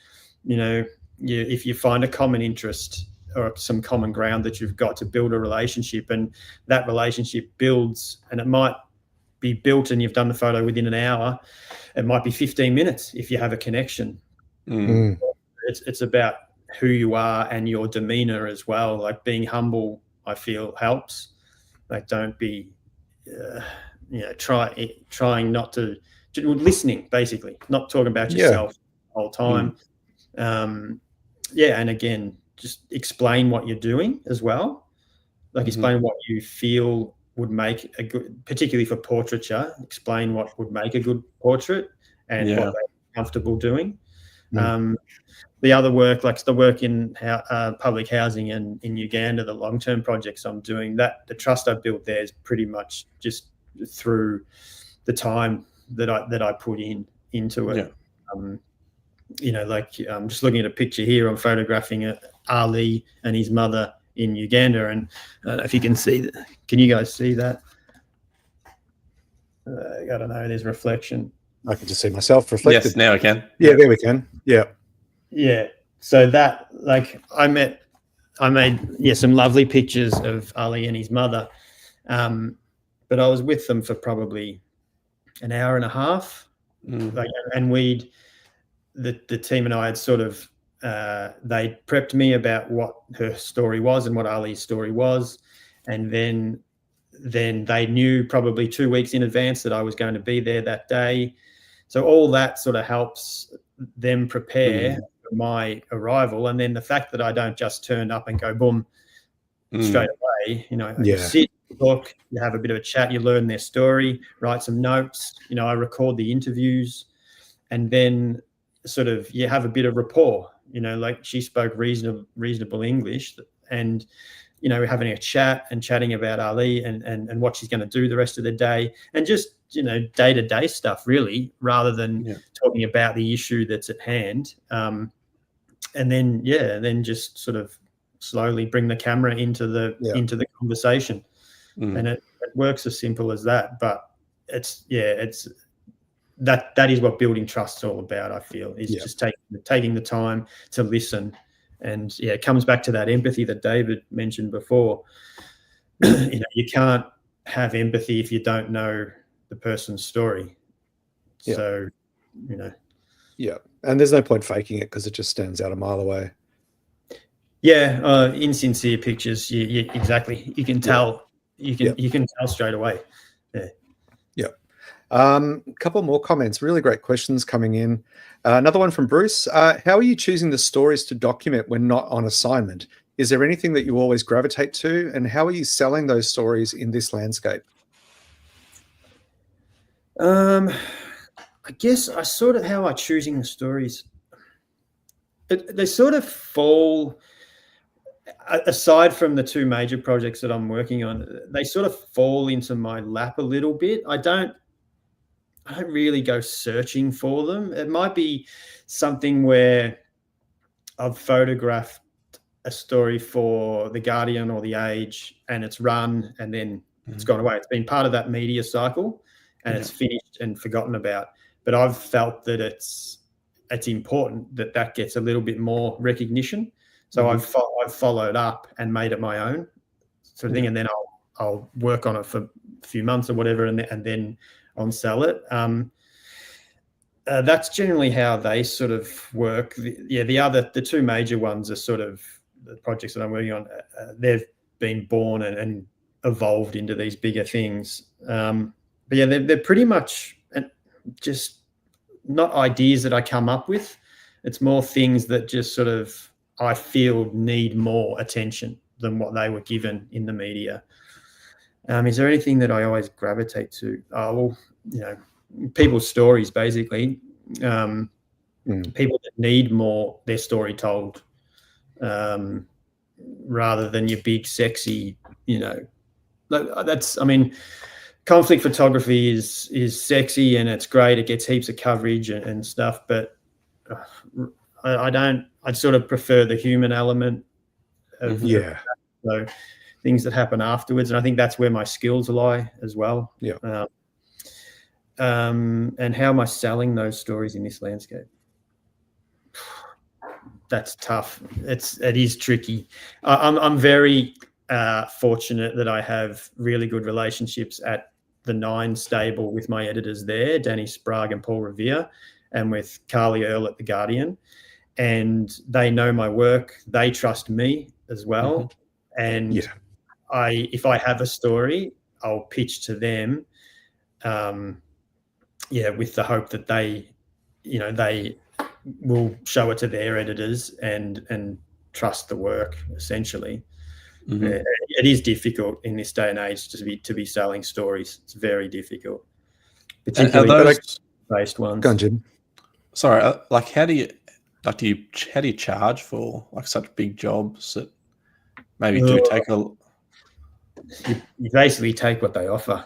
If you find a common interest or some common ground that you've got, to build a relationship, and that relationship builds, and it might be built and you've done the photo within an hour. It might be 15 minutes if you have a connection. It's about who you are and your demeanor as well. Like, being humble, I feel, helps. Like, don't be trying not to listening, basically, not talking about yourself the whole time. Yeah, and again, just explain what you're doing as well. Like explain what you feel would make a good, particularly for portraiture, explain what would make a good portrait and what they're comfortable doing. The other work, like the work in public housing in Uganda, the long-term projects I'm doing, that the trust I built there is pretty much just through the time that I put into it. You know, like I'm just looking at a picture here. I'm photographing Ali and his mother in Uganda, and I don't know if you can see that. Can you guys see that? I don't know. There's reflection. I can just see myself reflected. Yes, now I can. Yeah, there we can. Yeah. Yeah. So that, like, I made some lovely pictures of Ali and his mother, but I was with them for probably an hour and a half. Like, and the team and I had sort of they prepped me about what her story was and what Ali's story was, and then they knew probably 2 weeks in advance that I was going to be there that day. So all that sort of helps them prepare for my arrival. And then the fact that I don't just turn up and go boom straight away, you know, you sit, talk, you have a bit of a chat, you learn their story, write some notes, you know, I record the interviews, and then sort of you have a bit of rapport, you know, like she spoke reasonable English, and you know, we're having a chat and chatting about Ali and what she's going to do the rest of the day, and just, you know, day-to-day stuff really, rather than talking about the issue that's at hand. And then just sort of slowly bring the camera into the conversation. And it works as simple as that. But it's that is what building trust's all about, I feel, is just taking the time to listen. And it comes back to that empathy that David mentioned before. You know, you can't have empathy if you don't know the person's story. So, you know. Yeah. And there's no point faking it because it just stands out a mile away. Yeah. Insincere pictures, exactly. You can tell. You can tell straight away. Yeah. Yeah. A couple more comments. Really great questions coming in. Another one from Bruce. How are you choosing the stories to document when not on assignment? Is there anything that you always gravitate to? And how are you selling those stories in this landscape? I guess how I'm choosing the stories. They sort of fall, aside from the two major projects that I'm working on, they sort of fall into my lap a little bit. I don't really go searching for them. It might be something where I've photographed a story for The Guardian or The Age and it's run and then it's gone away. It's been part of that media cycle and it's finished and forgotten about. But I've felt that it's important that gets a little bit more recognition. So I've followed up and made it my own sort of thing, and then I'll work on it for a few months or whatever, and then on sell it. That's generally how they sort of work. The two major ones are sort of the projects that I'm working on. They've been born and evolved into these bigger things. But yeah, they're pretty much just not ideas that I come up with. It's more things that just sort of I feel need more attention than what they were given in the media. Is there anything that I always gravitate to? Well, you know, people's stories, basically. People that need more their story told, rather than your big, sexy, you know. Conflict photography is sexy and it's great. It gets heaps of coverage and stuff, but I sort of prefer the human element of so things that happen afterwards, and I think that's where my skills lie as well. And how am I selling those stories in this landscape? That's tough. It is tricky. I'm very fortunate that I have really good relationships at the 9 stable with my editors there, Danny Sprague and Paul Revere, and with Carly Earle at The Guardian. And they know my work. They trust me as well. And if I have a story, I'll pitch to them, with the hope that they will show it to their editors and trust the work, essentially. Mm-hmm. It is difficult in this day and age to be selling stories. It's very difficult, particularly those based ones. Go on, Jim. Sorry, like how do you charge for like such big jobs that maybe do take a? You basically take what they offer.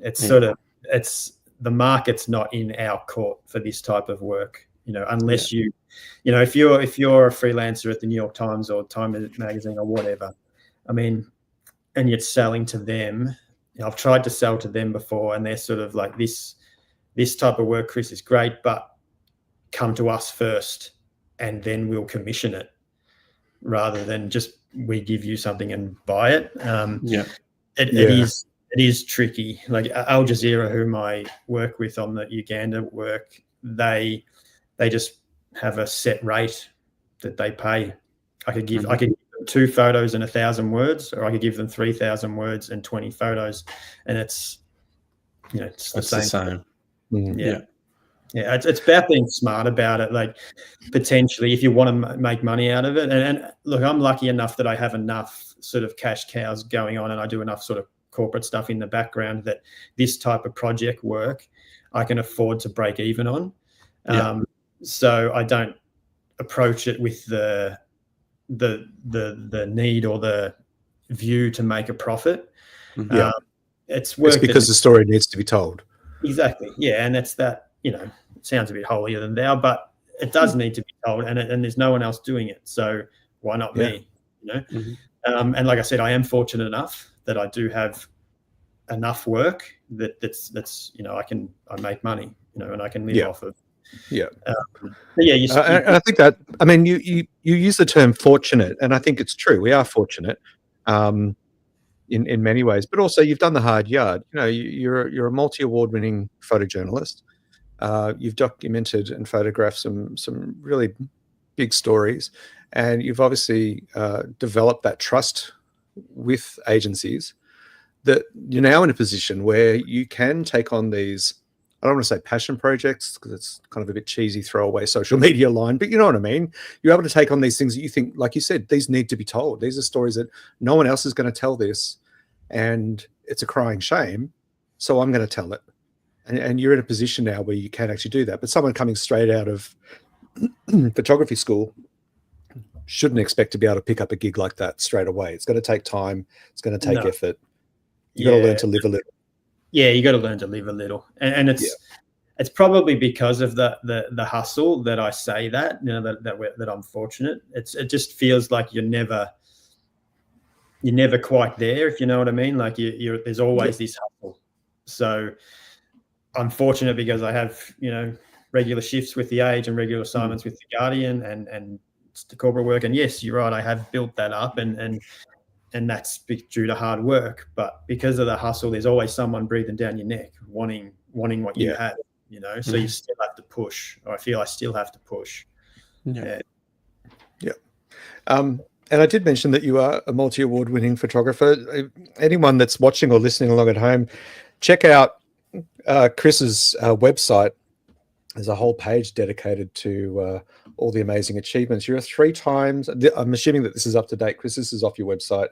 It's the market's not in our court for this type of work, unless if you're a freelancer at the New York Times or Time Magazine or whatever, I mean, and you're selling to them. I've tried to sell to them before, and they're sort of like, this type of work, Chris, is great, but come to us first and then we'll commission it, rather than just we give you something and buy it. It is tricky. Like Al Jazeera, whom I work with on the Uganda work, they just have a set rate that they pay. I could give them 2 photos and 1,000 words, or I could give them 3,000 words and 20 photos, and it's the same. Mm-hmm. Yeah, it's about being smart about it. Like, potentially, if you want to make money out of it, and look, I'm lucky enough that I have enough sort of cash cows going on, and I do enough sort of corporate stuff in the background that this type of project work I can afford to break even on. So I don't approach it with the need or the view to make a profit. Yeah, it's work. It's because the story needs to be told. Exactly. Yeah, and it's that. It sounds a bit holier than thou, but it does need to be told, and there's no one else doing it. So why not me? Mm-hmm. And like I said, I am fortunate enough that I do have enough work that's I make money, and I can live off of. Yeah. And I think that, I mean, you use the term fortunate, and I think it's true. We are fortunate in many ways, but also you've done the hard yard. You're a multi-award-winning photojournalist. You've documented and photographed some really big stories, and you've obviously developed that trust with agencies that you're now in a position where you can take on these, I don't want to say passion projects because it's kind of a bit cheesy throwaway social media line, but you know what I mean? You're able to take on these things that you think, like you said, these need to be told. These are stories that no one else is going to tell this, and it's a crying shame, so I'm going to tell it. And you're in a position now where you can actually do that. But someone coming straight out of photography school shouldn't expect to be able to pick up a gig like that straight away. It's going to take time. It's going to take effort. You got to learn to live a little. Yeah, you got to learn to live a little. And it's probably because of the hustle that I say that, that I'm fortunate. It just feels like you're never quite there, if you know what I mean. Like there's always this hustle. So I'm fortunate because I have, regular shifts with The Age and regular assignments with The Guardian and the corporate work. And yes, you're right, I have built that up and that's due to hard work. But because of the hustle, there's always someone breathing down your neck, wanting what you have, so you still have to push, or I feel I still have to push. Yeah. And I did mention that you are a multi-award winning photographer. Anyone that's watching or listening along at home, check out Chris's website. There's a whole page dedicated to all the amazing achievements. You're a 3 times, I'm assuming that this is up to date, Chris, this is off your website,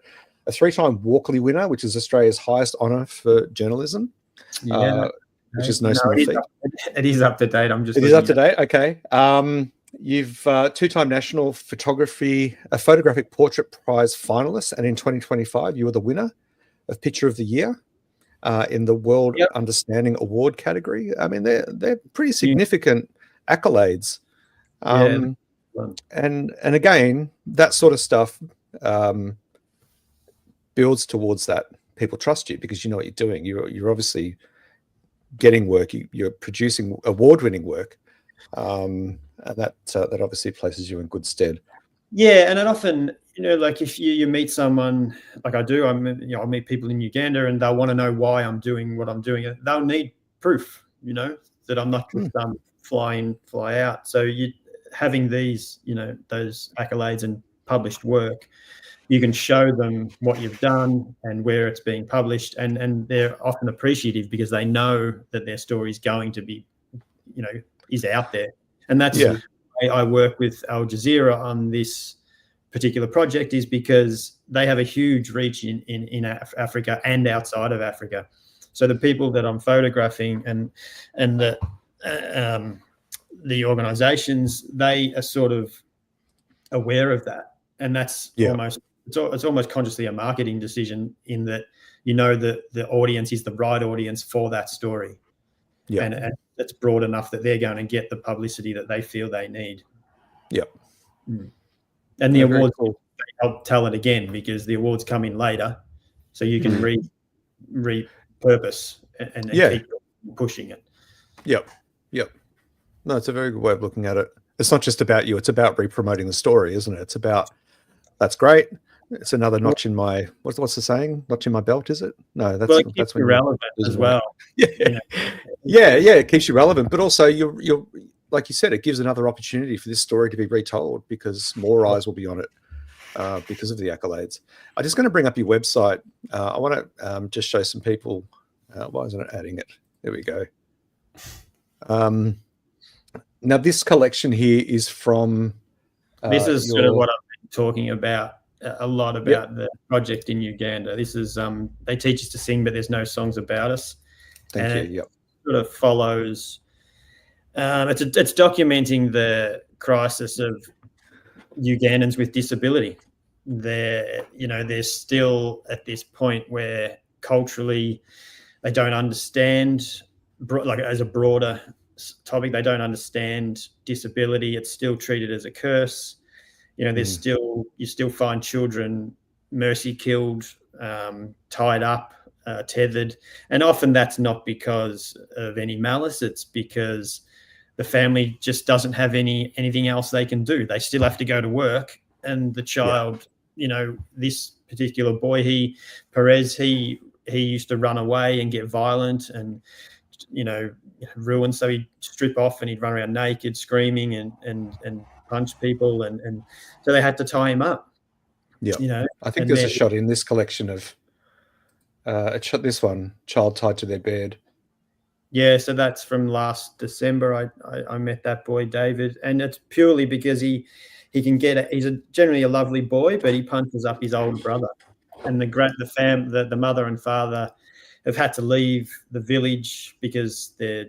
a 3-time Walkley winner, which is Australia's highest honour for journalism, which is no small feat. It is up to date. It is up to date, okay. You've 2-time National Photographic Portrait Prize finalist, and in 2025 you were the winner of Picture of the Year in the World Understanding Award category. I mean, they're pretty significant accolades. And again, that sort of stuff builds towards that. People trust you because you know what you're doing. You're obviously getting work. You're producing award-winning work, and that obviously places you in good stead. Yeah, and it often, like if you meet someone like I do, I meet people in Uganda and they'll want to know why I'm doing what I'm doing. They'll need proof, that I'm not just fly in, fly out. So having these, those accolades and published work, you can show them what you've done and where it's being published, and they're often appreciative because they know that their story is going to be, is out there. And that's why I work with Al Jazeera on this particular project, is because they have a huge reach in Africa and outside of Africa. So the people that I'm photographing and the organizations, they are sort of aware of that. And that's it's almost consciously a marketing decision, in that that the audience is the right audience for that story. Yeah. And it's broad enough that they're going to get the publicity that they feel they need. Yep. And the awards help tell it again, because the awards come in later, so you can repurpose and keep pushing it. Yep. No, it's a very good way of looking at it. It's not just about you; it's about re-promoting the story, isn't it? It's about, that's great. It's another notch in my, what's the saying? Notch in my belt, is it? No, that's that's when relevant as well. Yeah, it keeps you relevant, but also you're like you said, it gives another opportunity for this story to be retold, because more eyes will be on it because of the accolades. I'm just going to bring up your website. I want to just show some people. Why isn't it adding it? There we go. Now this collection here is from. This is sort of what I've been talking about a lot about the project in Uganda. This is they teach us to sing, but there's no songs about us. Thank you. It sort of follows. It's documenting the crisis of Ugandans with disability. They're still at this point where culturally they don't understand, like as a broader topic, they don't understand disability. It's still treated as a curse. There's you still find children mercy killed, tied up, tethered, and often that's not because of any malice. It's because the family just doesn't have anything else they can do. They still have to go to work, and the child, this particular boy, Perez, he used to run away and get violent and ruin. So he'd strip off and he'd run around naked, screaming and punch people, and so they had to tie him up. I think there's a shot in this collection of this one, child tied to their bed. Yeah, so that's from last December. I met that boy David, and it's purely because he can he's generally a lovely boy, but he punches up his old brother, and the mother and father have had to leave the village because they're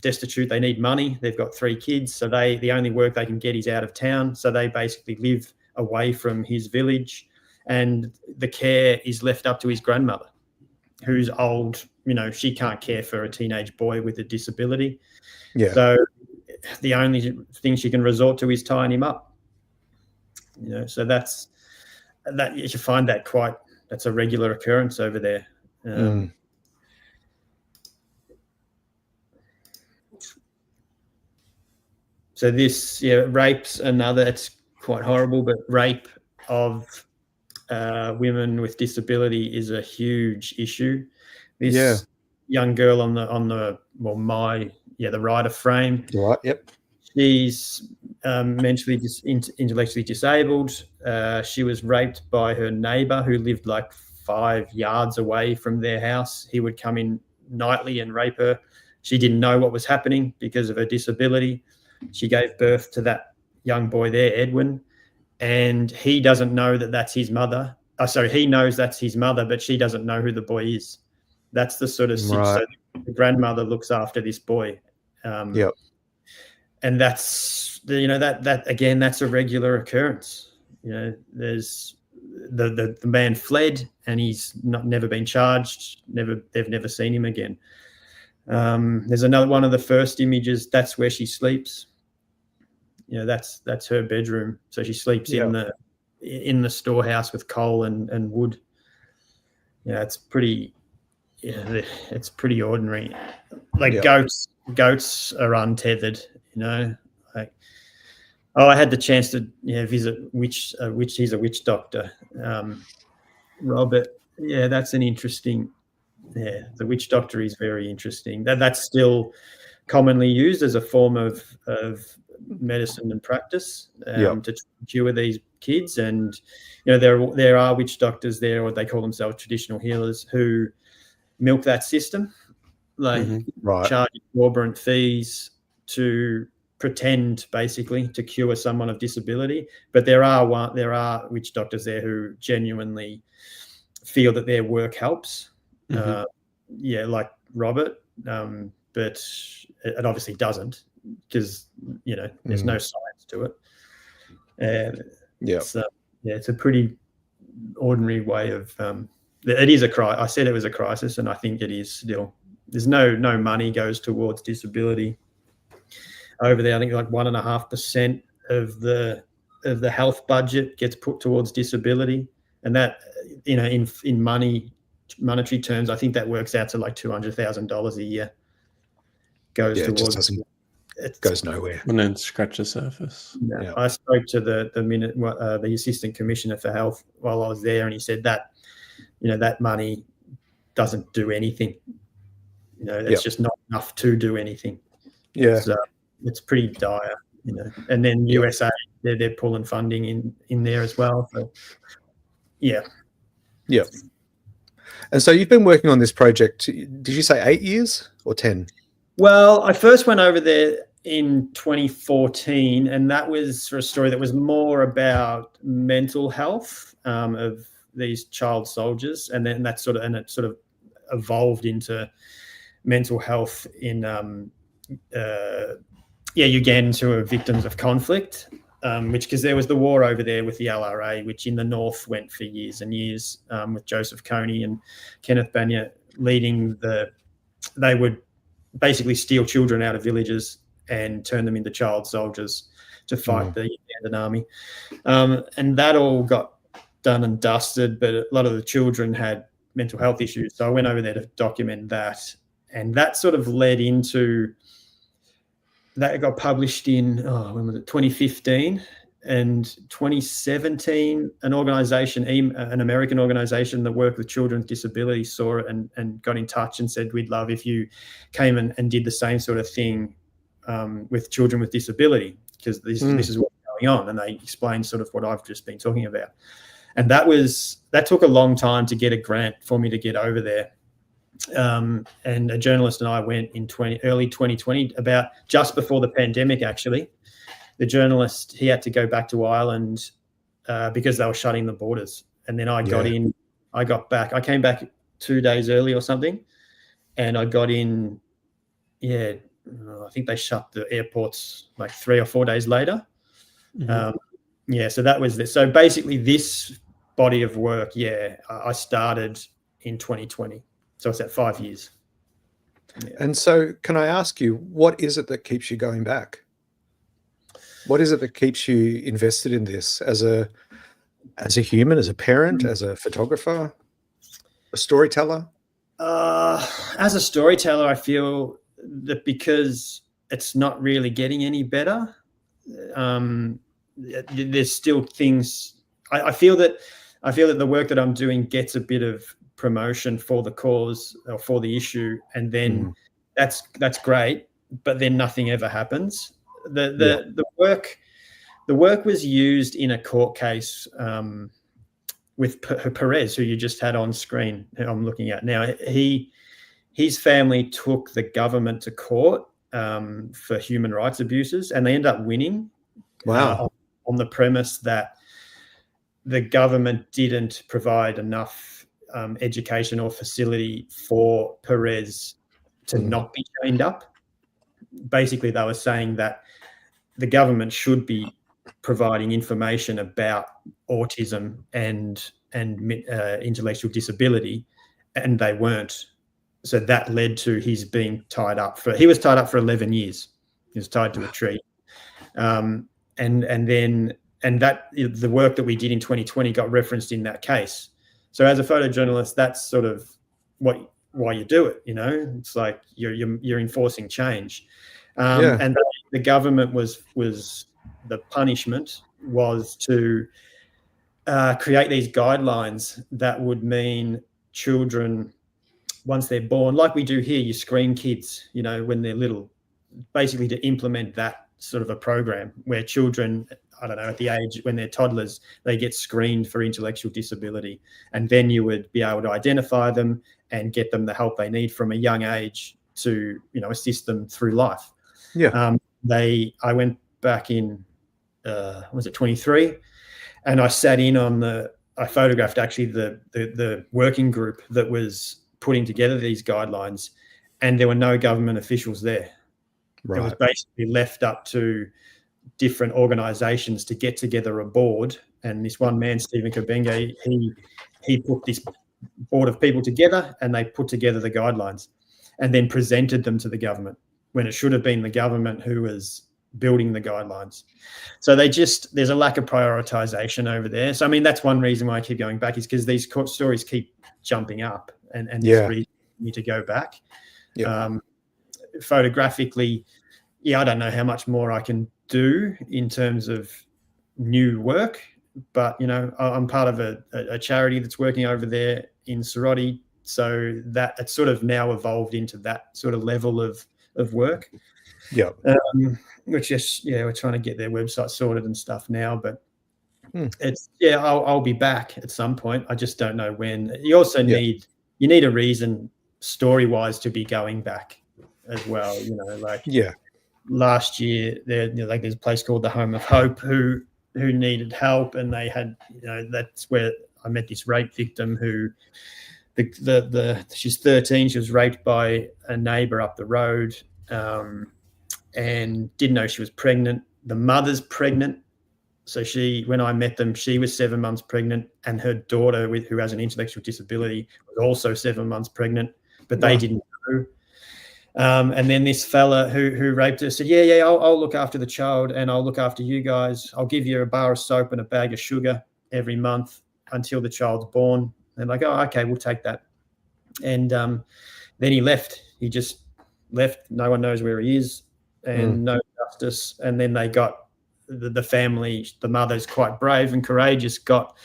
destitute. They need money. They've got 3 kids, so the only work they can get is out of town. So they basically live away from his village, and the care is left up to his grandmother, who's old. She can't care for a teenage boy with a disability. Yeah. So the only thing she can resort to is tying him up. So that's that. You should find that that's a regular occurrence over there. So this, rape's another. It's quite horrible, but rape of women with disability is a huge issue. This young girl on the rider frame. Right. Yep. She's mentally intellectually disabled. She was raped by her neighbour, who lived like 5 yards away from their house. He would come in nightly and rape her. She didn't know what was happening because of her disability. She gave birth to that young boy there, Edwin, and he doesn't know that that's his mother. He knows that's his mother, but she doesn't know who the boy is. That's the sort of so the grandmother looks after this boy. And that's that again, that's a regular occurrence. There's the man fled, and he's never been charged. They've never seen him again. There's another one of the first images. That's where she sleeps. That's her bedroom. So she sleeps in the storehouse with coal and wood. It's pretty. It's pretty ordinary. Like goats are untethered. I had the chance to visit witch. He's a witch doctor, Robert. Yeah, that's an interesting. Yeah, the witch doctor is very interesting. That's still commonly used as a form of medicine and practice to cure these kids. And there are witch doctors there, or they call themselves traditional healers, who milk that system, like charge exorbitant fees to pretend basically to cure someone of disability, but there are witch doctors there who genuinely feel that their work helps. Like Robert, but it obviously doesn't, because there's no science to it. It's a pretty ordinary way of. It is a crisis. I said it was a crisis, and I think it is still. There's no money goes towards disability over there. I think like 1.5% of the health budget gets put towards disability, and that in monetary terms, I think that works out to like $200,000 a year goes towards. It goes nowhere, and then scratch the surface. I spoke to the assistant commissioner for health while I was there, and he said that that money doesn't do anything. It's just not enough to do anything. So it's pretty dire. And then USA, they're pulling funding in there as well. So And so you've been working on this project, did you say 8 years or 10? Well, I first went over there in 2014, and that was for a story that was more about mental health of these child soldiers, and then it sort of evolved into mental health in Ugandans who are victims of conflict, because there was the war over there with the LRA, which in the north went for years and years, with Joseph Kony and Kenneth Banya leading they would basically steal children out of villages and turn them into child soldiers to fight the Ugandan army. And that all got done and dusted, but a lot of the children had mental health issues. So I went over there to document that. And that sort of led into, that got published in, when was it, 2015. And 2017, an organization, an American organization that worked with children with disabilities, saw it and got in touch and said, we'd love if you came and did the same sort of thing with children with disability, because this is what's going on. And they explained sort of what I've just been talking about. And that took a long time to get a grant for me to get over there. And a journalist and I went in early 2020, about just before the pandemic, actually. The journalist, he had to go back to Ireland because they were shutting the borders. And then I got back. I came back 2 days early or something. And I got in, I think they shut the airports like 3 or 4 days later. So that was this. So basically this body of work, I started in 2020. So it's at 5 years. And so can I ask you, what is it that keeps you going back? What is it that keeps you invested in this as a human, as a parent, as a photographer, a storyteller? As a storyteller, I feel that because it's not really getting any better, there's still things. I feel that the work that I'm doing gets a bit of promotion for the cause or for the issue, and then that's great, but then nothing ever happens. The work was used in a court case with Perez, who you just had on screen, who I'm looking at now. His family took the government to court for human rights abuses, and they ended up winning. Wow. On the premise that the government didn't provide enough education or facility for Perez to not be chained up. Basically, they were saying that the government should be providing information about autism and intellectual disability, and they weren't. So that led to his being tied up for. He was tied up for 11 years. He was tied to a tree, and that the work that we did in 2020 got referenced in that case. So as a photojournalist, that's sort of why you do it. It's like you're enforcing change, and the government was the punishment was to create these guidelines that would mean children, once they're born, like we do here, you screen kids, when they're little, basically to implement that sort of a program where children, I don't know, at the age when they're toddlers, they get screened for intellectual disability, and then you would be able to identify them and get them the help they need from a young age to, assist them through life. I went back in, was it 23? And I sat in on I photographed actually the working group that was putting together these guidelines, and there were no government officials there. Right. It was basically left up to different organisations to get together a board, and this one man, Stephen Kabenge, he put this board of people together, and they put together the guidelines and then presented them to the government, when it should have been the government who was building the guidelines. So there's a lack of prioritization over there. So I mean, that's one reason why I keep going back, is because these stories keep jumping up, and there's reason for me to go back. Photographically, I don't know how much more I can do in terms of new work, but I'm part of a charity that's working over there in Soroti, so that it's sort of now evolved into that sort of level of work. Which is we're trying to get their website sorted and stuff now, but it's I'll be back at some point. I just don't know when. You also need a reason story-wise to be going back as well. Last year there's a place called the Home of Hope who needed help, and they had that's where I met this rape victim who she's 13. She was raped by a neighbour up the road, and didn't know she was pregnant. The mother's pregnant. So when I met them, she was 7 months pregnant, and her daughter, who has an intellectual disability, was also 7 months pregnant, but they didn't know. And then this fella who raped her said, I'll look after the child, and I'll look after you guys. I'll give you a bar of soap and a bag of sugar every month until the child's born. And like, oh, okay, we'll take that. And then he left. He just left. No one knows where he is, and no justice. And then they got the family, the mother's quite brave and courageous, got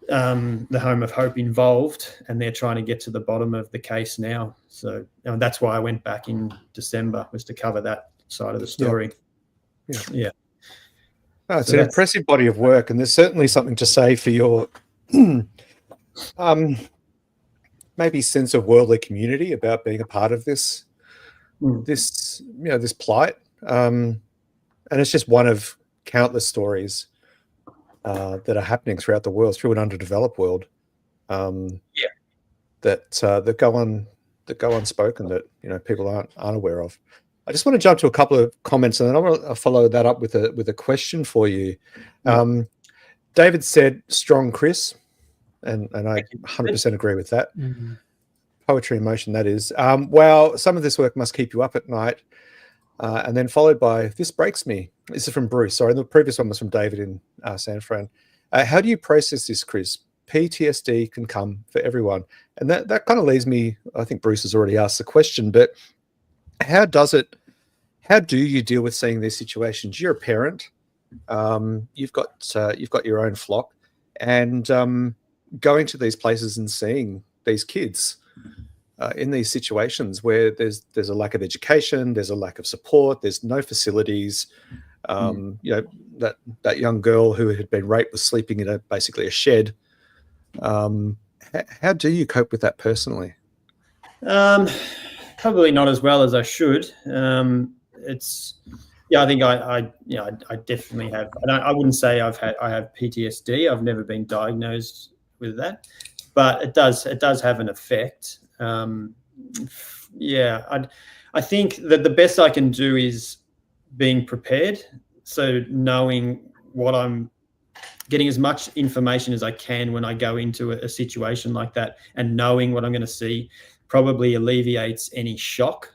the Home of Hope involved, and they're trying to get to the bottom of the case now. So that's why I went back in December, was to cover that side of the story. It's an impressive body of work, and there's certainly something to say for your maybe sense of worldly community about being a part of this plight, and it's just one of countless stories that are happening throughout the world, through an underdeveloped world, that go unspoken, that people aren't aware of. I just want to jump to a couple of comments, and then I want to follow that up with a question for you. David said, "Strong, Chris," and I 100% agree with that. Poetry in motion, that is. Wow, some of this work must keep you up at night. And then followed by, "This breaks me." This is from Bruce. Sorry, the previous one was from David in San Fran. How do you process this, Chris? PTSD can come for everyone. And that kind of leaves me, I think Bruce has already asked the question, but how do you deal with seeing these situations? You're a parent. You've got your own flock, and going to these places and seeing these kids in these situations where there's a lack of education, there's a lack of support, there's no facilities. That young girl who had been raped was sleeping in basically a shed. How do you cope with that personally? Probably not as well as I should. I think I definitely have. I wouldn't say I have PTSD. I've never been diagnosed with that, but it does have an effect. I think that the best I can do is being prepared. So knowing what I'm getting, as much information as I can when I go into a situation like that, and knowing what I'm going to see probably alleviates any shock.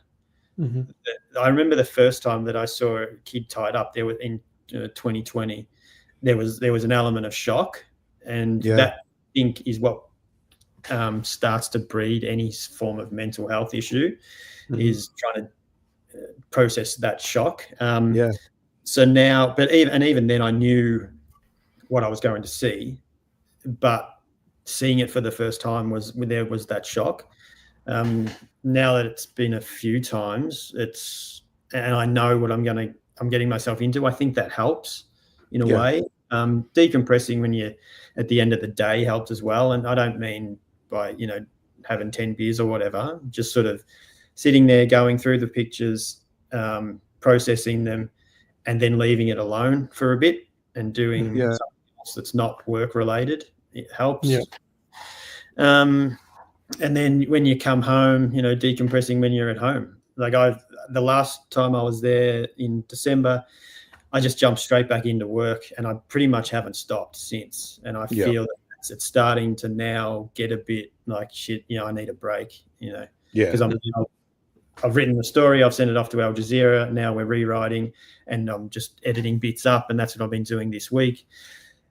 I remember the first time that I saw a kid tied up there in 2020, there was an element of shock, and that, I think, is what starts to breed any form of mental health issue, is trying to process that shock. So now, but even then I knew what I was going to see, but seeing it for the first time was that shock. Now that it's been a few times, and I know what I'm getting myself into, I think that helps in a way. Decompressing when you're at the end of the day helps as well. And I don't mean by, having 10 beers or whatever, just sort of sitting there going through the pictures, processing them, and then leaving it alone for a bit and doing something else that's not work related. It helps. Yeah. And then when you come home, decompressing when you're at home. Like the last time I was there in December, I just jumped straight back into work, and I pretty much haven't stopped since. And I feel that it's starting to now get a bit like shit. I need a break. Because I've written the story, I've sent it off to Al Jazeera. Now we're rewriting, and I'm just editing bits up, and that's what I've been doing this week.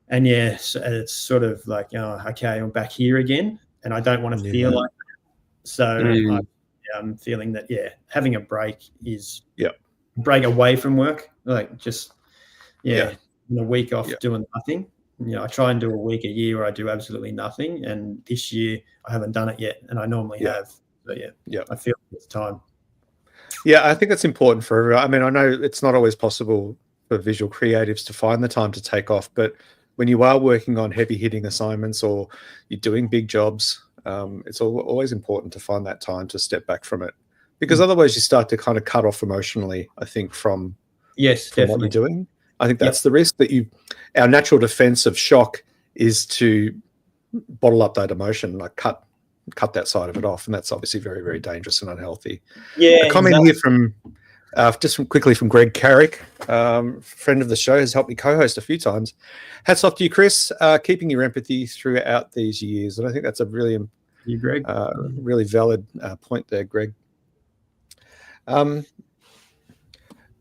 And so it's sort of like, okay, I'm back here again, and I don't want to feel like that. So I'm feeling that, having a break is break away from work, like just a week off doing nothing. I try and do a week a year where I do absolutely nothing, and this year I haven't done it yet, and I normally have. So I feel it's time. Yeah, I think it's important for everyone. I mean, I know it's not always possible for visual creatives to find the time to take off, but when you are working on heavy-hitting assignments or you're doing big jobs, it's always important to find that time to step back from it, because otherwise you start to kind of cut off emotionally, I think, from what you're doing. I think that's the risk, that our natural defense of shock is to bottle up that emotion, like cut that side of it off, and that's obviously very, very dangerous and unhealthy. A comment here from quickly from Greg Carrick, friend of the show, has helped me co-host a few times. Hats off to you, Chris, keeping your empathy throughout these years, and I think that's a really really valid point there, Greg.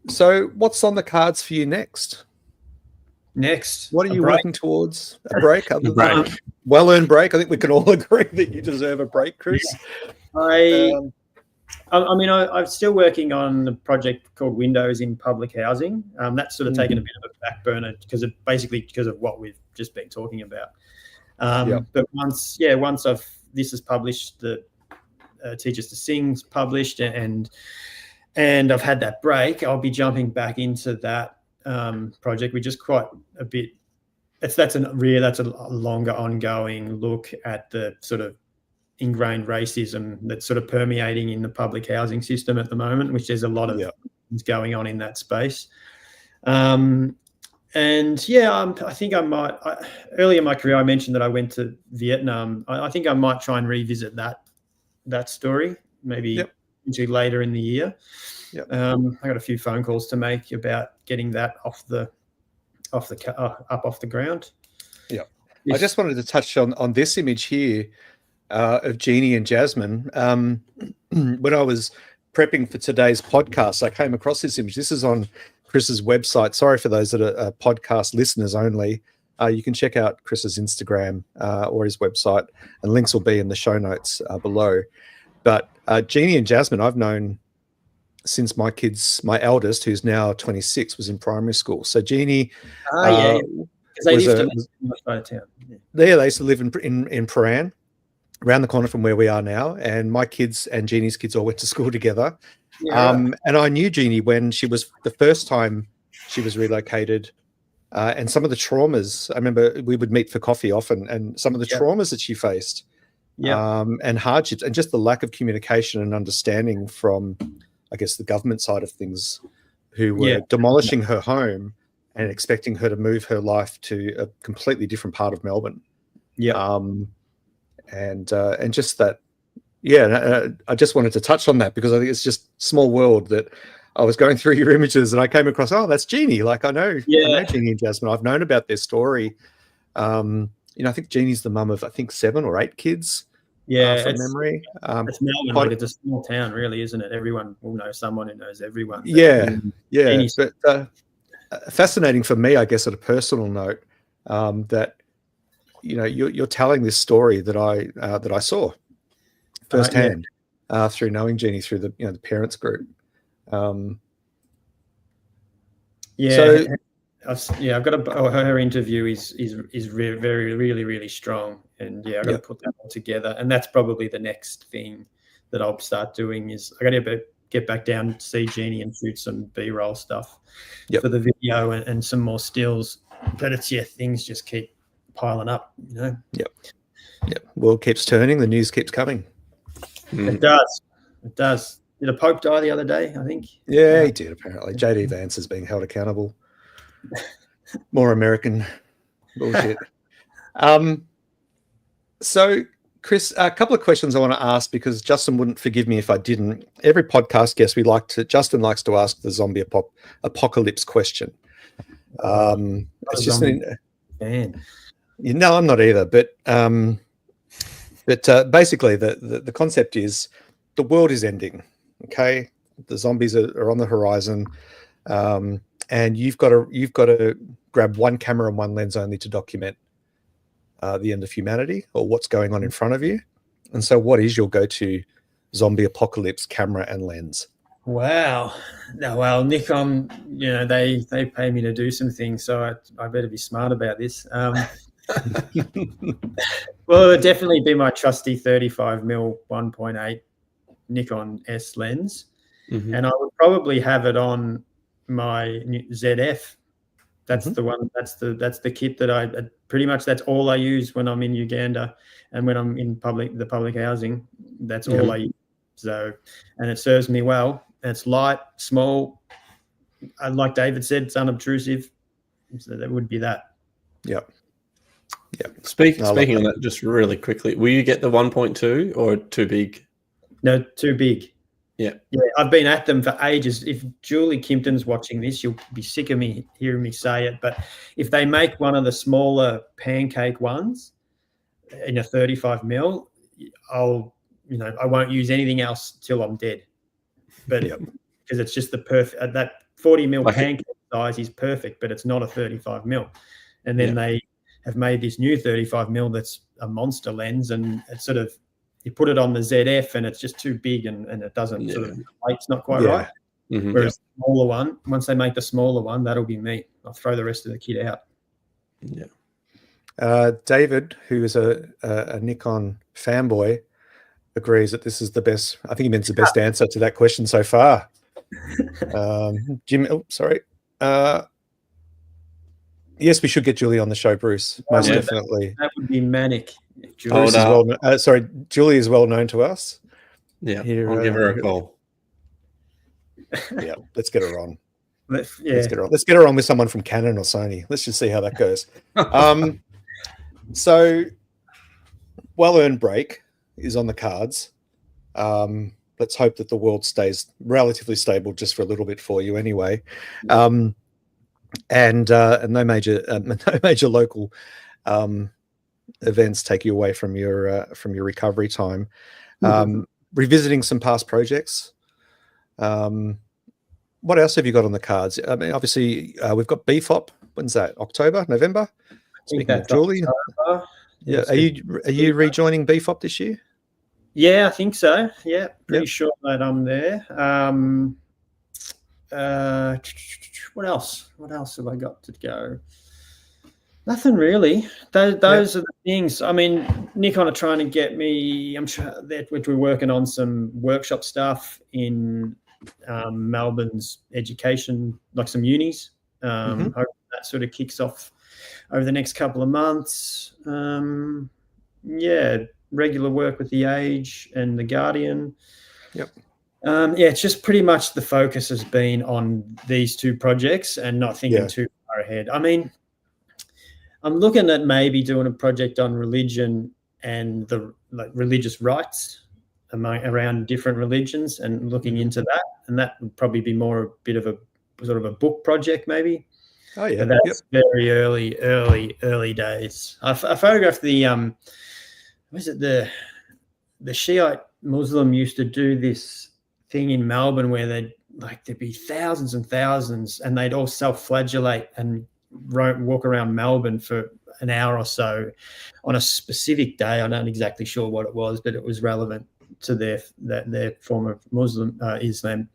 So what's on the cards for you next? What are you working towards? A break? Well-earned break. I think we can all agree that you deserve a break, Chris. I'm still working on a project called Windows in Public Housing. That's sort of taken a bit of a back burner because of what we've just been talking about. But once this is published, the Teachers to Sing's published, and I've had that break, I'll be jumping back into that project, which is quite a bit. That's a longer ongoing look at the sort of ingrained racism that's sort of permeating in the public housing system at the moment, which there's a lot of things going on in that space. I think I might. Early in my career, I mentioned that I went to Vietnam. I think I might try and revisit that story, maybe later in the year. I got a few phone calls to make about getting that off the ground. I just wanted to touch on this image here of Jeannie and Jasmine. When I was prepping for today's podcast, I came across this image. This is on Chris's website. Sorry for those that are podcast listeners only. You can check out Chris's Instagram or his website, and links will be in the show notes below. But Jeannie and Jasmine, I've known since my eldest, who's now 26, was in primary school. So Jeannie, they used to live out of town. They used to live in Paran, around the corner from where we are now. And my kids and Jeannie's kids all went to school together. And I knew Jeannie when she was the first time she was relocated. And some of the traumas, I remember we would meet for coffee often, and some of the traumas that she faced, and hardships, and just the lack of communication and understanding from, I guess, the government side of things, who were demolishing her home and expecting her to move her life to a completely different part of Melbourne. And just that, I just wanted to touch on that, because I think it's just small world that I was going through your images and I came across, that's Jeannie. Like I know Jeannie and Jasmine. I've known about their story. I think Jeannie's the mum of, 7 or 8 kids. From memory. It's Melbourne, it's a small town, really, isn't it? Everyone will know someone who knows everyone. But fascinating for me, I guess, at a personal note, that you're telling this story that I saw firsthand through knowing Jeannie through the parents group. I've got her interview is very, really, really strong, and I've got to put that all together, and that's probably the next thing that I'll start doing. Is I got to get back down to see Jeannie and shoot some B-roll stuff for the video and some more stills. But it's things just keep piling up, World keeps turning, the news keeps coming. It does. Did a Pope die the other day, I think? Yeah, he did, apparently. JD Vance is being held accountable. More American bullshit. So, Chris, a couple of questions I want to ask, because Justin wouldn't forgive me if I didn't. Every podcast guest, Justin likes to ask the zombie apocalypse question. It's just man. No, I'm not either. But basically, the concept is the world is ending. Okay, the zombies are on the horizon, and you've got to grab one camera and one lens only to document the end of humanity, or what's going on in front of you. And so, what is your go-to zombie apocalypse camera and lens? Wow. No, well, Nikon, they pay me to do some things, so I better be smart about this. Well, it would definitely be my trusty 35mm 1.8 Nikon S lens, and I would probably have it on my ZF. That's the one. That's the kit that I pretty much. That's all I use when I'm in Uganda and when I'm in the public housing. That's all I use. So, and it serves me well. It's light, small. Like David said, it's unobtrusive. So that would be that. Yep. Speaking on that, just really quickly, will you get the 1.2 or too big? No, too big. Yeah. I've been at them for ages. If Julie Kimpton's watching this, you'll be sick of me hearing me say it. But if they make one of the smaller pancake ones in a 35mm, I won't use anything else till I'm dead. But because it's just the perfect, that 40mm pancake size is perfect, but it's not a 35mm. And then they have made this new 35mm that's a monster lens, and it's sort of, you put it on the ZF and it's just too big, and it doesn't it's not quite right. Whereas the smaller one, once they make the smaller one, that'll be me. I'll throw the rest of the kit out. David, who is a Nikon fanboy, agrees that this is the best. I think he means the best answer to that question so far. Jim, sorry. Yes, we should get Julie on the show, Bruce. Most definitely. That would be manic. Julie is well known to us. Yeah, I'll give her a call. Yeah, let's get her on. Let's get her on with someone from Canon or Sony. Let's just see how that goes. So, well-earned break is on the cards. Let's hope that the world stays relatively stable just for a little bit for you, anyway. And no major local events take you away from your recovery time. Revisiting some past projects. What else have you got on the cards? I mean, obviously, we've got BFOP. When's that? October, November? Speaking of Julie, are you rejoining BFOP this year? Yeah, I think so. Yeah, pretty sure that I'm there. What else? What else have I got to go? Nothing really. Those are the things. I mean, Nikon are trying to get me. I'm sure that we're working on some workshop stuff in Melbourne's education, like some unis. Hope that sort of kicks off over the next couple of months. Regular work with The Age and The Guardian. It's just pretty much the focus has been on these two projects and not thinking too far ahead. I mean, I'm looking at maybe doing a project on religion and the religious rights around different religions and looking into that. And that would probably be more a bit of a sort of a book project, maybe. Oh yeah, but that's very early days. I photographed the the Shiite Muslim used to do this thing in Melbourne where there'd be thousands and thousands, and they'd all self-flagellate and walk around Melbourne for an hour or so on a specific day. I'm not exactly sure what it was, but it was relevant to their form of Muslim Islam,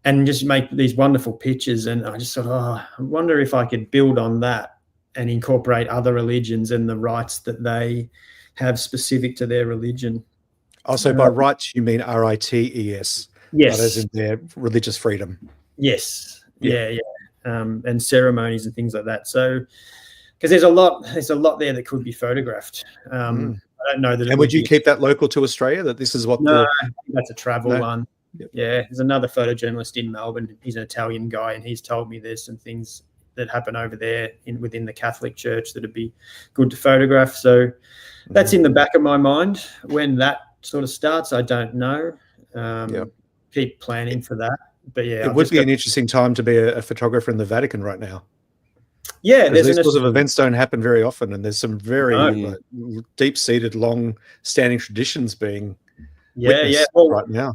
and just make these wonderful pictures. And I just thought, I wonder if I could build on that and incorporate other religions and the rights that they have specific to their religion. Also, by rights, you mean RITES? Yes. As in their religious freedom. Yes. Yeah. And ceremonies and things like that. So, because there's a lot there that could be photographed. I don't know that. And would you keep that local to Australia? That this is what? No, I think that's a travel one. Yep. Yeah, there's another photojournalist in Melbourne. He's an Italian guy, and he's told me there's some things that happen over there within the Catholic Church that'd be good to photograph. So that's in the back of my mind. When that sort of starts, I don't know. Keep planning for that. But yeah, it would be an interesting time to be a photographer in the Vatican right now. Yeah, these sorts of events don't happen very often, and there's some very deep-seated, long-standing traditions being witnessed right now.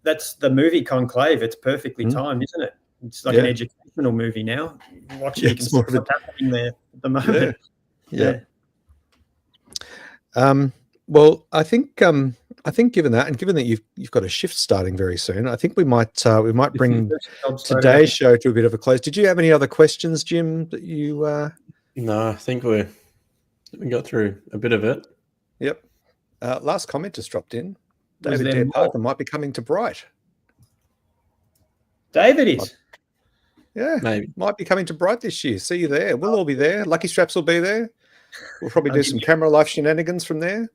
That's the movie Conclave. It's perfectly timed, isn't it? It's like an educational movie now. Watching, you can see what's happening there at the moment. Yeah. Well, I think given that, and given that you've got a shift starting very soon, I think we might bring today's show to a bit of a close. Did you have any other questions, Jim, that you? No, I think we got through a bit of it. Yep. Last comment just dropped in. David Dare Parker might be coming to Bright. David is. Yeah, maybe might be coming to Bright this year. See you there. We'll all be there. Lucky Straps will be there. We'll probably do some camera life shenanigans from there.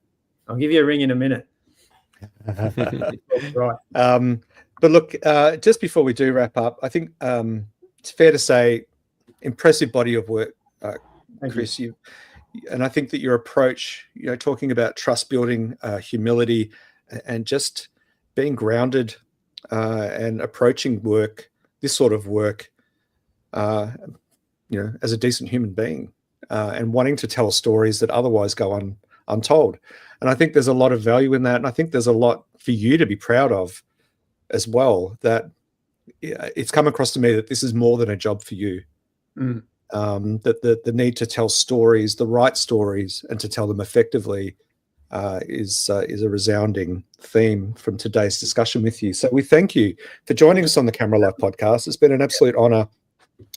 I'll give you a ring in a minute. Right. But look, just before we do wrap up, I think it's fair to say, impressive body of work, Chris. And I think that your approach, talking about trust building, humility, and just being grounded and approaching work, this sort of work, as a decent human being, and wanting to tell stories that otherwise go untold. And I think there's a lot of value in that. And I think there's a lot for you to be proud of as well, that it's come across to me that this is more than a job for you. That the need to tell stories, the right stories, and to tell them effectively is a resounding theme from today's discussion with you. So we thank you for joining us on the Camera Life podcast. It's been an absolute honor.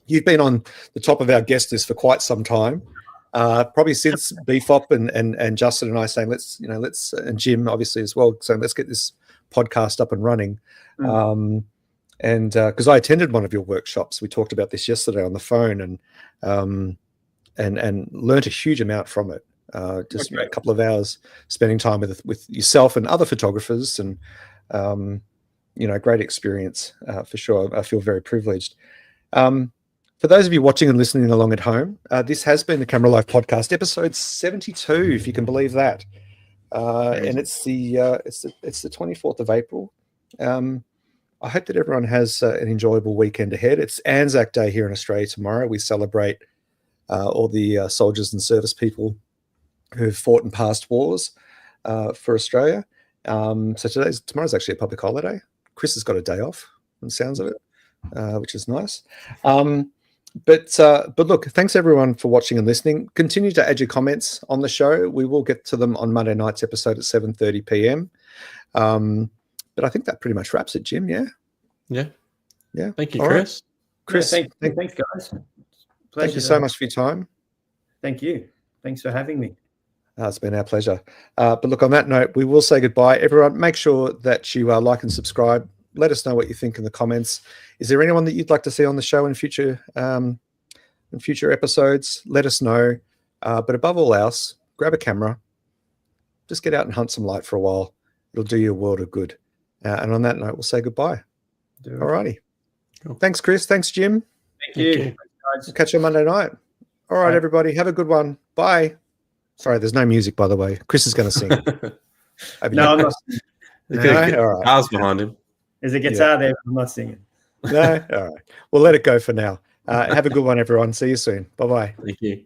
You've been on the top of our guest list for quite some time, probably since BFOP and Justin and I saying let's and Jim obviously as well saying let's get this podcast up and running. And because I attended one of your workshops, we talked about this yesterday on the phone, and learned a huge amount from it. Just a couple of hours spending time with yourself and other photographers, and great experience for sure. I feel very privileged. For those of you watching and listening along at home, this has been the Camera Life podcast, episode 72, if you can believe that. And it's the 24th of April. I hope that everyone has an enjoyable weekend ahead. It's Anzac Day here in Australia tomorrow. We celebrate all the soldiers and service people who've fought in past wars for Australia. So tomorrow's actually a public holiday. Chris has got a day off, from the sounds of it, which is nice. But look, thanks everyone for watching and listening. Continue to add your comments on the show. We will get to them on Monday night's episode at 7:30 p.m. But I think that pretty much wraps it, Jim. Yeah. Thank you, Chris. Chris, thanks, guys. Thank you so much for your time. Thank you. Thanks for having me. It's been our pleasure. But look, on that note, we will say goodbye. Everyone, make sure that you like and subscribe. Let us know what you think in the comments. Is there anyone that you'd like to see on the show in future episodes? Let us know. But above all else, grab a camera. Just get out and hunt some light for a while. It'll do you a world of good. And on that note, we'll say goodbye. All righty. Cool. Thanks, Chris. Thanks, Jim. Thank you. We'll catch you on Monday night. All right, everybody. Have a good one. Bye. Sorry, there's no music, by the way. Chris is going to sing. No, I'm not singing. All right. Cars behind him. There's a guitar there, but I'm not singing. No? All right. We'll let it go for now. Have a good one, everyone. See you soon. Bye-bye. Thank you.